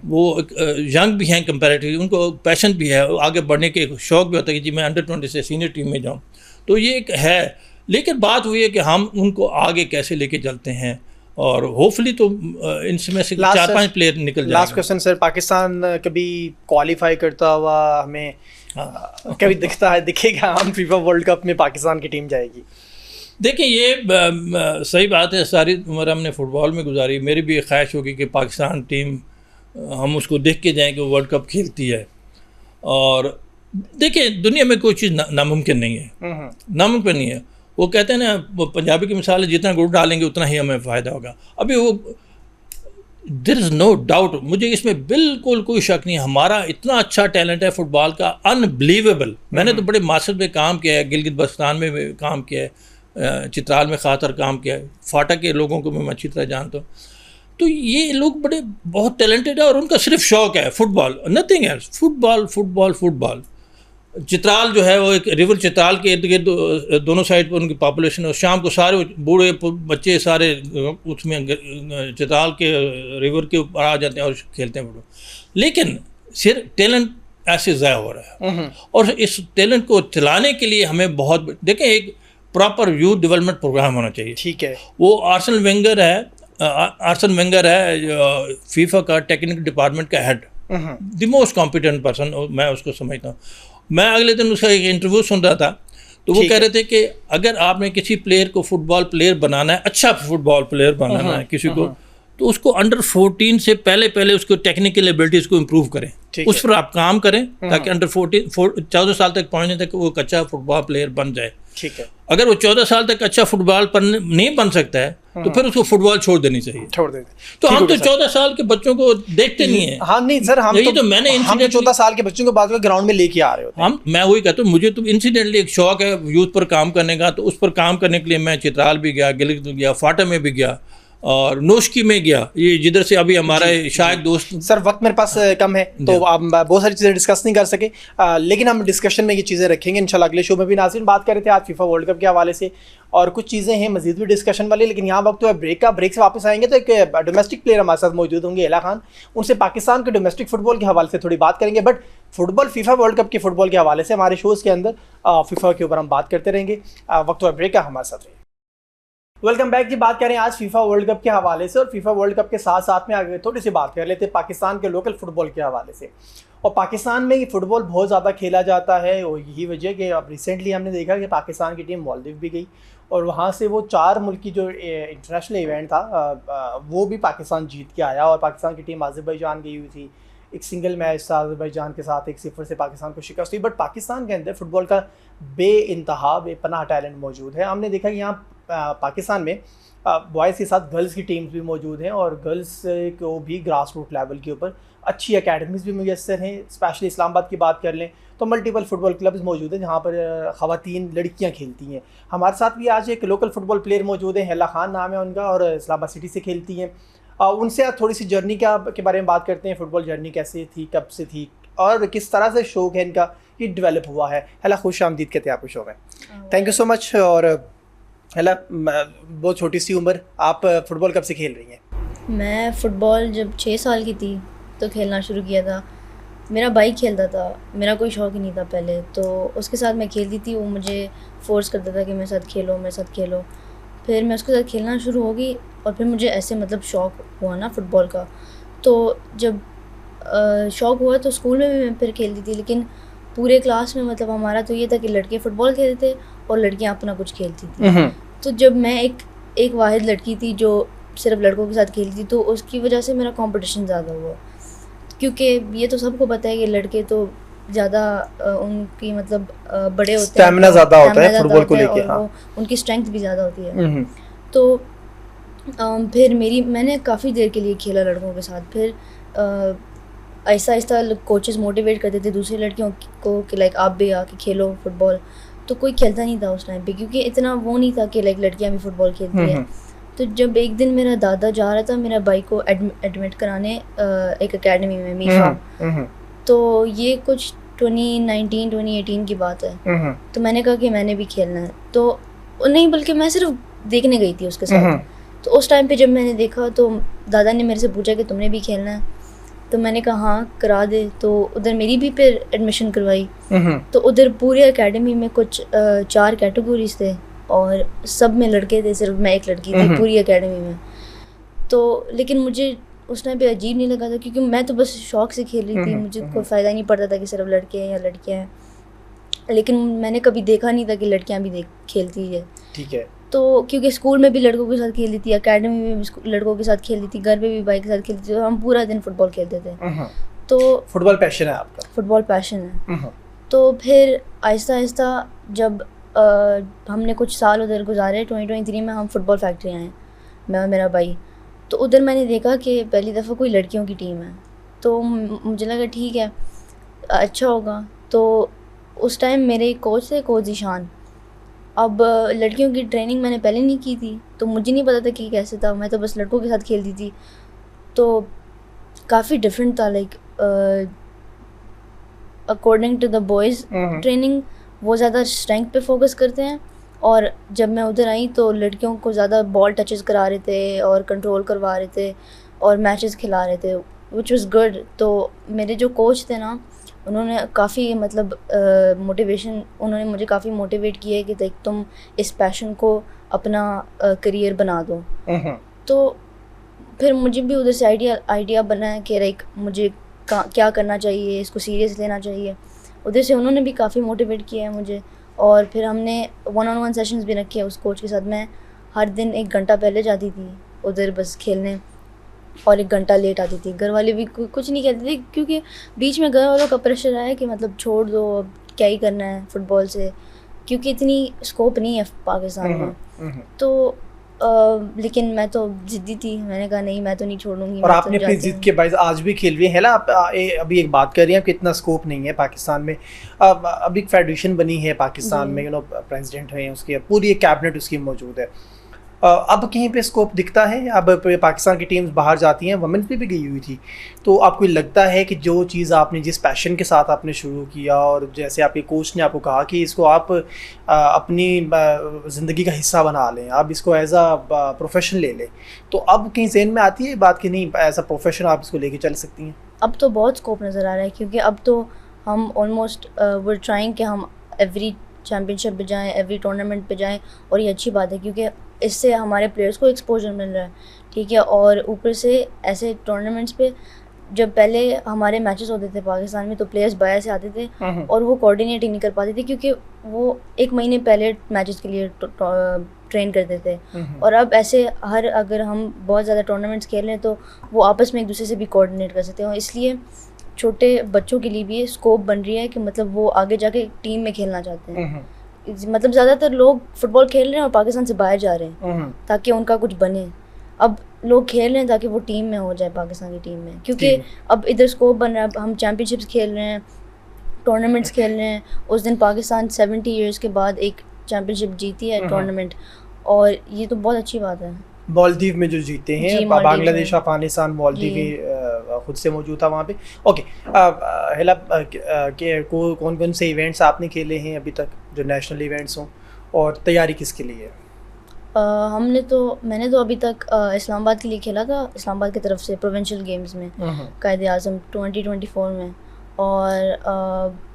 वो यंग भी हैं कंपैरेटिवली, उनको पैशन भी है, आगे बढ़ने के शौक़ भी होता है कि जी मैं अंडर-20 से सीनियर टीम में जाऊँ। तो ये एक है। लेकिन बात हुई है कि हम उनको आगे कैसे लेके चलते हैं, और होपफुली तो इनमें से 4-5 प्लेयर निकल जाएंगे। लास्ट क्वेश्चन सर, पाकिस्तान कभी क्वालिफाई करता हुआ हमें कभी दिखेगा हम फीफा वर्ल्ड कप में पाकिस्तान की टीम जाएगी? देखिए ये सही बात है, सारी उम्र हमने फ़ुटबॉल में गुजारी, मेरी भी एक ख्वाहिश होगी कि पाकिस्तान टीम हम उसको देख के जाएं कि वो वर्ल्ड कप खेलती है। और देखिए दुनिया में कोई चीज़ नामुमकिन नहीं है, नामुमकिन नहीं है। वो कहते हैं ना, वो पंजाबी की मिसाल है, जितना गुड़ डालेंगे उतना ही हमें फ़ायदा होगा। अभी वो देयर इज़ नो डाउट, मुझे इसमें बिल्कुल कोई शक नहीं, हमारा इतना अच्छा टैलेंट है फ़ुटबॉल का, अनबिलीवेबल। मैंने तो बड़े मासद में काम किया है, गिलगित बल्तिस्तान में भी काम किया है, चित्राल में ख़ातर काम किया है, फाटा के लोगों को मैं अच्छी तरह जानता हूँ। तो ये लोग बड़े बहुत टैलेंटेड है और उनका सिर्फ शौक़ है football, nothing else, football football football. Chitral जो है वो एक रिवर चित्राल के इर्द गिर्द दोनों साइड पर उनकी पॉपुलेशन है, शाम को सारे बूढ़े बच्चे सारे उसमें चित्राल के रिवर के ऊपर आ जाते हैं और खेलते हैं फुटबॉल। लेकिन सिर्फ टैलेंट ऐसे ज़ाया हो रहा है, और इस टैलेंट को चलाने के लिए हमें बहुत, देखें, एक प्रॉपर यूथ डेवलपमेंट प्रोग्राम होना चाहिए। ठीक है, वो आर्सन वेंगर है फीफा का टेक्निकल डिपार्टमेंट का head, the most competent person मैं उसको समझता हूँ। मैं अगले दिन उसका एक इंटरव्यू सुन रहा था, तो वो कह रहे थे कि अगर आपने किसी प्लेयर को फुटबॉल प्लेयर बनाना है, अच्छा फुटबॉल प्लेयर बनाना है किसी को, तो उसको अंडर 14 से पहले उसको टेक्निकल एबिलिटीज को इम्प्रूव करें, उस पर आप काम करें ताकि अंडर 14 साल तक पहुंचने तक वो एक अच्छा फुटबॉल प्लेयर बन जाए। ठीक है, अगर वो 14 साल तक अच्छा फुटबॉल नहीं बन सकता है तो फिर उसको फुटबॉल छोड़ देनी चाहिए, छोड़ देते। तो हम तो 14 साल के बच्चों को देखते नहीं है। हाँ नहीं सर, हम 14 साल के बच्चों को बाद में ग्राउंड में लेके आ रहे होते हैं। मैं वही कहता हूँ, मुझे तो इंसिडेंटली एक शौक है यूथ पर काम करने का, तो उस पर काम करने के लिए मैं चित्राल भी गया, गिलगित गया, फाटा में भी गया और नोशकी में गया, ये जिधर से अभी हमारा शायद दोस्त। सर वक्त मेरे पास कम है तो आप बहुत सारी चीज़ें डिस्कस नहीं कर सके, लेकिन हम डिस्कशन में ये चीज़ें रखेंगे इंशाल्लाह अगले शो में भी। नाज़रीन, बात कर रहे थे आज फीफा वर्ल्ड कप के हवाले से, और कुछ चीज़ें हैं मजीद भी डिस्कशन वाली, लेकिन यहाँ वक्त तो ब्रेक का, ब्रेक से वापस आएंगे तो एक डोमेस्टिक प्लेयर हमारे साथ मौजूद होंगे, एला खान। उनसे पाकिस्तान के डोमेस्टिक फुटबॉल के हवाले से थोड़ी बात करेंगे, but football FIFA world cup के फुटबॉल के हवाले से हमारे शोज़ के अंदर फीफा के ऊपर हम बात करते रहेंगे। वक्त तो ब्रेक का, हमारे साथ रहिए। वेलकम बैक जी। बात करें आज फीफा वर्ल्ड कप के हवाले से, और फीफा वर्ल्ड कप के साथ साथ में आगे थोड़ी सी बात कर लेते हैं पाकिस्तान के लोकल फुटबॉल के हवाले से। और पाकिस्तान में ये फुटबॉल बहुत ज़्यादा खेला जाता है, और यही वजह कि अब रिसेंटली हमने देखा कि पाकिस्तान की टीम मालदीव भी गई, और वहाँ से वो 4 मुल्क की जो इंटरनेशनल इवेंट था वो भी पाकिस्तान जीत के आया, और पाकिस्तान की टीम अज़रबैजान गई हुई थी, एक सिंगल मैच था अज़रबैजान के साथ, 1-0 से पाकिस्तान को शिकस्त हुई। बट पाकिस्तान के अंदर फ़ुटबॉल का बेइंतहा बेपनाह टैलेंट मौजूद है। हमने देखा कि यहाँ पाकिस्तान में बॉयज़ के साथ गर्ल्स की टीम्स भी मौजूद हैं, और गर्ल्स को भी ग्रास रूट लेवल के ऊपर अच्छी अकेडमीज़ भी मुयस्सर हैं। स्पेशली इस्लामाबाद की बात कर लें तो मल्टीपल फुटबॉल क्लब्स मौजूद हैं जहाँ पर ख़वातीन लड़कियाँ खेलती हैं। हमारे साथ भी आज एक लोकल फुटबॉल प्लेयर मौजूद है, एला खान नाम है उनका, और इस्लामाबाद सिटी से खेलती हैं। उनसे आज थोड़ी सी जर्नी के बारे में बात करते हैं, फुटबॉल जर्नी कैसे थी, कब से थी, और किस तरह से शौक है इनका ये डेवलप हुआ है। एला, खुश आमदीद कहते हैं आपको शो में, थैंक यू सो मच। और एला, बहुत छोटी सी उम्र, आप फ़ुटबॉल कब से खेल रही हैं? मैं फ़ुटबॉल जब 6 साल की थी तो खेलना शुरू किया था। मेरा भाई खेलता था, मेरा कोई शौक़ ही नहीं था पहले, तो उसके साथ मैं खेलती थी। वो मुझे फ़ोर्स करता था कि मेरे साथ खेलो, मेरे साथ खेलो। फिर मैं उसके साथ खेलना शुरू हो गई, और फिर मुझे ऐसे मतलब शौक़ हुआ ना फ़ुटबॉल का। तो जब शौक़ हुआ तो स्कूल में भी मैं फिर खेलती थी, लेकिन पूरे क्लास में मतलब हमारा तो ये था कि लड़के फ़ुटबॉल खेलते और लड़कियां अपना कुछ खेलती थी। तो जब मैं एक वाहिद लड़की थी जो सिर्फ लड़कों के साथ खेलती थी, तो उसकी वजह से मेरा कंपटीशन ज़्यादा हुआ, क्योंकि ये तो सबको पता है कि लड़के तो ज़्यादा उनकी मतलब बड़े होते हैं, स्टैमिना ज़्यादा होता है फुटबॉल को लेके, हाँ, उनकी स्ट्रेंथ भी ज़्यादा होती है। तो फिर मैंने काफ़ी देर के लिए खेला लड़कों के साथ। फिर आहिस्ता आहिस्ता कोचेस मोटिवेट करते थे दूसरी लड़कियों को कि लाइक आप भी आके खेलो फ़ुटबॉल। तो कोई खेलता नहीं था उस टाइम पे, क्योंकि इतना वो नहीं था कि लाइक लड़कियां भी फ़ुटबॉल खेलती हैं। तो जब एक दिन मेरा दादा जा रहा था मेरा भाई को एडमिट कराने एक एकेडमी में, मीफा, तो ये कुछ 2018 की बात है। तो मैंने कहा कि मैंने भी खेलना है, तो नहीं बल्कि मैं सिर्फ देखने गई थी उसके साथ। तो उस टाइम पे जब मैंने देखा तो दादा ने मेरे से पूछा कि तुमने भी खेलना है, तो मैंने कहा हाँ करा दे। तो उधर मेरी भी फिर एडमिशन करवाई। तो उधर पूरे एकेडमी में कुछ 4 कैटेगरीज थे, और सब में लड़के थे, सिर्फ मैं एक लड़की थी पूरी एकेडमी में। तो लेकिन मुझे उस टाइम पे अजीब नहीं लगा था, क्योंकि मैं तो बस शौक से खेल रही थी, मुझे कोई फ़ायदा नहीं पड़ता था कि सिर्फ लड़के हैं या लड़कियां हैं। लेकिन मैंने कभी देखा नहीं था कि लड़कियां भी खेलती है। ठीक है। तो क्योंकि स्कूल में भी लड़कों के साथ खेलती थी, एकेडमी में भी लड़कों के साथ खेलती थी, घर पे भी भाई के साथ खेलती थी, तो हम पूरा दिन फुटबॉल खेलते थे। तो फुटबॉल पैशन है आपका? फुटबॉल पैशन है। तो फिर आहिस्ता आहिस्ता जब हमने कुछ साल उधर गुजारे, 2023 में हम फुटबॉल फैक्ट्री आए, मैं और मेरा भाई। तो उधर मैंने देखा कि पहली दफ़ा कोई लड़कियों की टीम है, तो मुझे लगा ठीक है अच्छा होगा। तो उस टाइम मेरे कोच थे, कोच ईशान। अब लड़कियों की ट्रेनिंग मैंने पहले नहीं की थी, तो मुझे नहीं पता था कि कैसे था, मैं तो बस लड़कों के साथ खेलती थी। तो काफ़ी डिफरेंट था, like according to the boys training वो ज़्यादा स्ट्रेंथ पे फोकस करते हैं, और जब मैं उधर आई तो लड़कियों को ज़्यादा बॉल टचेस करा रहे थे और कंट्रोल करवा रहे थे और मैचेस खिला रहे थे, विच वाज गुड। तो मेरे जो कोच थे ना, उन्होंने काफ़ी मतलब मोटिवेशन, उन्होंने मुझे काफ़ी मोटिवेट किया कि देख तुम इस पैशन को अपना करियर बना दो। तो फिर मुझे भी उधर से आइडिया बना कि लाइक मुझे क्या करना चाहिए, इसको सीरियस लेना चाहिए। उधर से उन्होंने भी काफ़ी मोटिवेट किया है मुझे, और फिर हमने 1-on-1 सेशंस भी रखे उस कोच के साथ। मैं हर दिन 1 घंटा पहले जाती थी उधर बस खेलने, और 1 घंटा लेट आती थी। घर वाले भी कुछ नहीं कहते थे, क्योंकि बीच में घर वालों का प्रेशर आया कि मतलब छोड़ दो, अब क्या ही करना है फुटबॉल से, क्योंकि इतनी स्कोप नहीं है पाकिस्तान में। तो लेकिन मैं तो ज़िद्दी थी, मैंने कहा नहीं मैं तो नहीं छोड़ूंगी। और आपने अपनी ज़िद के बायस आज भी खेल रही है ना आप? अभी एक बात कर रही हैं कि इतना स्कोप नहीं है पाकिस्तान में। अभी एक फेडरेशन बनी है पाकिस्तान में, प्रेसिडेंट हैं उसकी, पूरी एक कैबिनेट उसकी मौजूद है। अब कहीं पे स्कोप दिखता है? अब पाकिस्तान की टीम्स बाहर जाती हैं, वमेंस भी गई हुई थी, तो आपको लगता है कि जो चीज़ आपने जिस पैशन के साथ आपने शुरू किया, और जैसे आपके कोच ने आपको कहा कि इसको आप अपनी ज़िंदगी का हिस्सा बना लें, आप इसको एज आ प्रोफेशन ले लें, तो अब कहीं ज़हन में आती है बात कि नहीं एज आ प्रोफेशन आप इसको लेके चल सकती हैं? अब तो बहुत स्कोप नज़र आ रहा है, क्योंकि अब तो हम ऑलमोस्ट वर ट्राइंग कि हम एवरी चैम्पियनशिप पे जाएँ, एवरी टूर्नामेंट पे जाएँ, और ये अच्छी बात है क्योंकि इससे हमारे प्लेयर्स को एक्सपोजर मिल रहा है, ठीक है। और ऊपर से ऐसे टूर्नामेंट्स पे जब पहले हमारे मैचेस होते थे पाकिस्तान में, तो प्लेयर्स बाहर से आते थे और वो कोऑर्डिनेट ही नहीं कर पाते थे, क्योंकि वो 1 महीने पहले मैचेस के लिए ट्रेन करते थे। और अब ऐसे अगर हम बहुत ज़्यादा टूर्नामेंट्स खेल रहे हैं तो वो आपस में एक दूसरे से भी कोऑर्डिनेट कर सकते हैं, और इसलिए छोटे बच्चों के लिए भी स्कोप बन रही है कि मतलब वो आगे जाके टीम में खेलना चाहते हैं। मतलब ज़्यादातर लोग फुटबॉल खेल रहे हैं और पाकिस्तान से बाहर जा रहे हैं ताकि उनका कुछ बने। अब लोग खेल रहे हैं ताकि वो टीम में हो जाए, पाकिस्तान की टीम में, क्योंकि अब इधर स्कोप बन रहा है। हम चैम्पियनशिप्स खेल रहे हैं, टूर्नामेंट्स खेल रहे हैं। उस दिन पाकिस्तान 70 ईयर्स के बाद एक चैम्पियनशिप जीती है टूर्नामेंट, और ये तो बहुत अच्छी बात है। मालदीव में जो जीते हैं, बांग्लादेश, अफगानिस्तान, मालदीव खुद से मौजूद था वहाँ पे। ओके, हेला कौन कौन से इवेंट्स आपने खेले हैं अभी तक जो नेशनल इवेंट्स हों, और तैयारी किसके लिए है? मैंने तो अभी तक इस्लामाबाद के लिए खेला था, इस्लामाबाद की तरफ से प्रोविंशियल गेम्स में, कायद-ए-आज़म 2024 में, और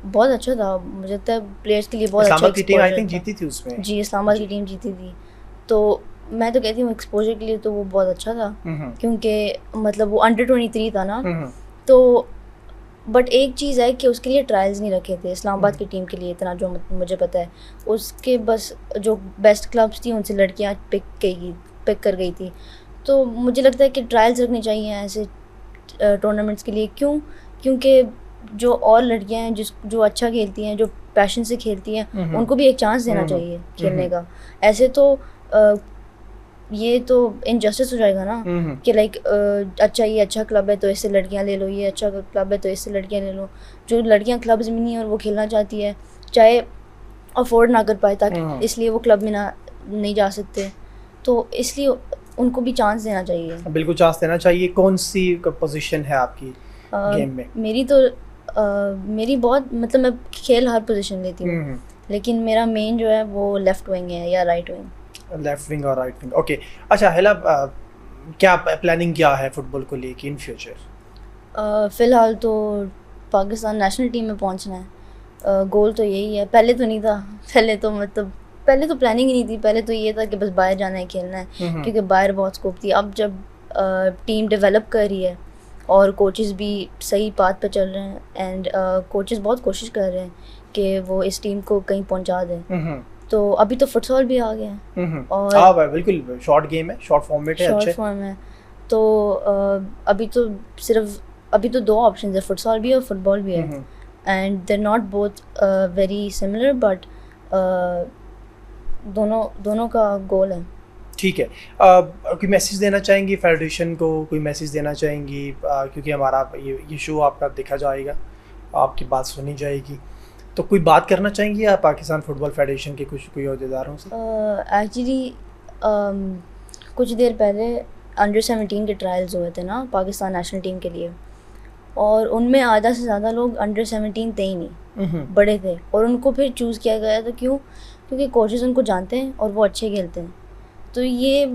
बहुत अच्छा था। मुझे लगता है प्लेयर्स के लिए बहुत अच्छा इस्लामाबाद की टीम आई थिंक जीती थी उसमें। जी, इस्लामाबाद की टीम जीती थी। तो मैं तो कहती हूँ एक्सपोजर के लिए तो वो बहुत अच्छा था, क्योंकि मतलब वो अंडर 23 था ना, तो बट एक चीज़ है कि उसके लिए ट्रायल्स नहीं रखे थे इस्लामाबाद की टीम के लिए, इतना जो मुझे पता है। उसके बस जो बेस्ट क्लब्स थी उनसे लड़कियां पिक कर गई थी। तो मुझे लगता है कि ट्रायल्स रखने चाहिए ऐसे टूर्नामेंट्स के लिए। क्योंकि जो और लड़कियां हैं जो अच्छा खेलती हैं, जो पैशन से खेलती हैं, उनको भी एक चांस देना चाहिए खेलने का। ऐसे तो ये तो इनजस्टिस हो जाएगा ना कि लाइक अच्छा ये अच्छा क्लब है तो इससे लड़कियां ले लो, ये अच्छा क्लब है तो इससे लड़कियां ले लो। जो लड़कियां क्लब्स में नहीं और वो खेलना चाहती है, चाहे अफोर्ड ना कर पाए, ताकि इसलिए वो क्लब में नहीं जा सकते, तो इसलिए उनको भी चांस देना चाहिए। बिल्कुल चांस देना चाहिए। कौन सी पोजीशन है आपकी गेम में? मेरी बहुत मतलब मैं खेल हर पोजीशन लेती हूँ, लेकिन मेरा मेन जो है वो लेफ्ट विंग है या राइट विंग। लेफ्ट विंग और राइट विंग, ओके। अच्छा हेला, क्या प्लानिंग क्या है फुटबॉल को लेके इन फ्यूचर? फ़िलहाल तो पाकिस्तान नेशनल टीम में पहुंचना है। गोल तो यही है, पहले तो नहीं था, पहले तो मतलब पहले तो प्लानिंग ही नहीं थी, पहले तो ये था कि बस बाहर जाना है, खेलना है, क्योंकि बाहर बहुत स्कोप थी। अब जब टीम डेवलप कर रही है और कोचेस भी सही पाथ पे चल रहे हैं एंड कोचेस बहुत कोशिश कर रहे हैं कि वो इस टीम को कहीं पहुंचा दें, तो अभी तो फुटसॉल भी आ गया है और हाँ भाई बिल्कुल शॉर्ट गेम है, शॉर्ट फॉर्मेट है, शॉर्ट फॉर्म है। तो अभी तो दो ऑप्शंस है, फुटसॉल भी है और फुटबॉल भी है, and they not both very similar, but दोनों का गोल है। ठीक है, कोई मैसेज देना चाहेंगी फेडरेशन को, कोई मैसेज देना चाहेंगी, क्योंकि हमारा ये शो आपका देखा जाएगा, आपकी बात सुनी जाएगी, तो कोई बात करना चाहेंगी आप पाकिस्तान फुटबॉल फेडरेशन के कोई अहदेदारों से? एक्चुअली कुछ देर पहले अंडर-17 के ट्रायल्स हुए थे ना पाकिस्तान नेशनल टीम के लिए, और उनमें आधा से ज़्यादा लोग अंडर-17 थे ही नहीं, बड़े थे, और उनको फिर चूज़ किया गया था। क्यों? क्योंकि कोचेस उनको जानते हैं और वो अच्छे खेलते हैं। तो ये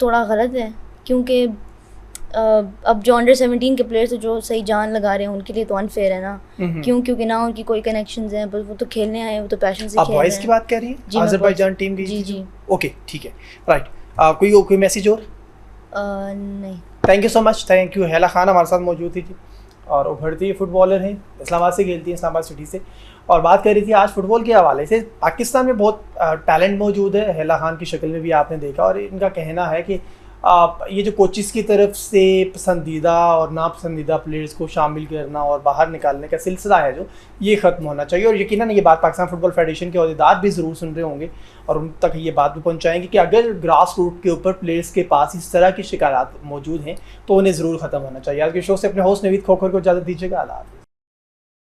थोड़ा गलत है, क्योंकि अब जो अंडर-17 के प्लेयर्स जो सही जान लगा रहे हैं उनके लिए तो अनफेयर है ना। क्यों? क्योंकि ना उनकी कोई कनेक्शंस हैं, बस वो तो खेलने आए हैं, वो तो पैशन से खेल रहे हैं। आप बॉयज़ की बात कर रही हैं? अज़रबैजान टीम की? जी। ओके, ठीक है, राइट। कोई मैसेज और? नहीं। Thank you so much, thank you. Hela Khan हमारे साथ मौजूद थी जी, और उभरती फुटबॉलर हैं, इस्लामाबाद से खेलती हैं, इस्लामाबाद सिटी से, और बात कर रही थी आज फुटबॉल के हवाले से। पाकिस्तान में बहुत टैलेंट मौजूद है, हेला खान की शक्ल में भी आपने देखा, और इनका कहना है कि ये जो कोचिज़ की तरफ से पसंदीदा और नापसंदीदा प्लेयर्स को शामिल करना और बाहर निकालने का सिलसिला है जो, ये ख़त्म होना चाहिए। और यकीनन ये बात पाकिस्तान फुटबॉल फेडरेशन के अहदेदार भी ज़रूर सुन रहे होंगे और उन तक ये बात भी पहुंचाएंगे कि अगर ग्रास रूट के ऊपर प्लेयर्स के पास इस तरह की शिकायत मौजूद हैं तो उन्हें ज़रूर ख़त्म होना चाहिए। आज के शो से अपने होस्ट नवीद खोखर को इजाज़त दीजिएगा। अल्लाह हाफ़िज़।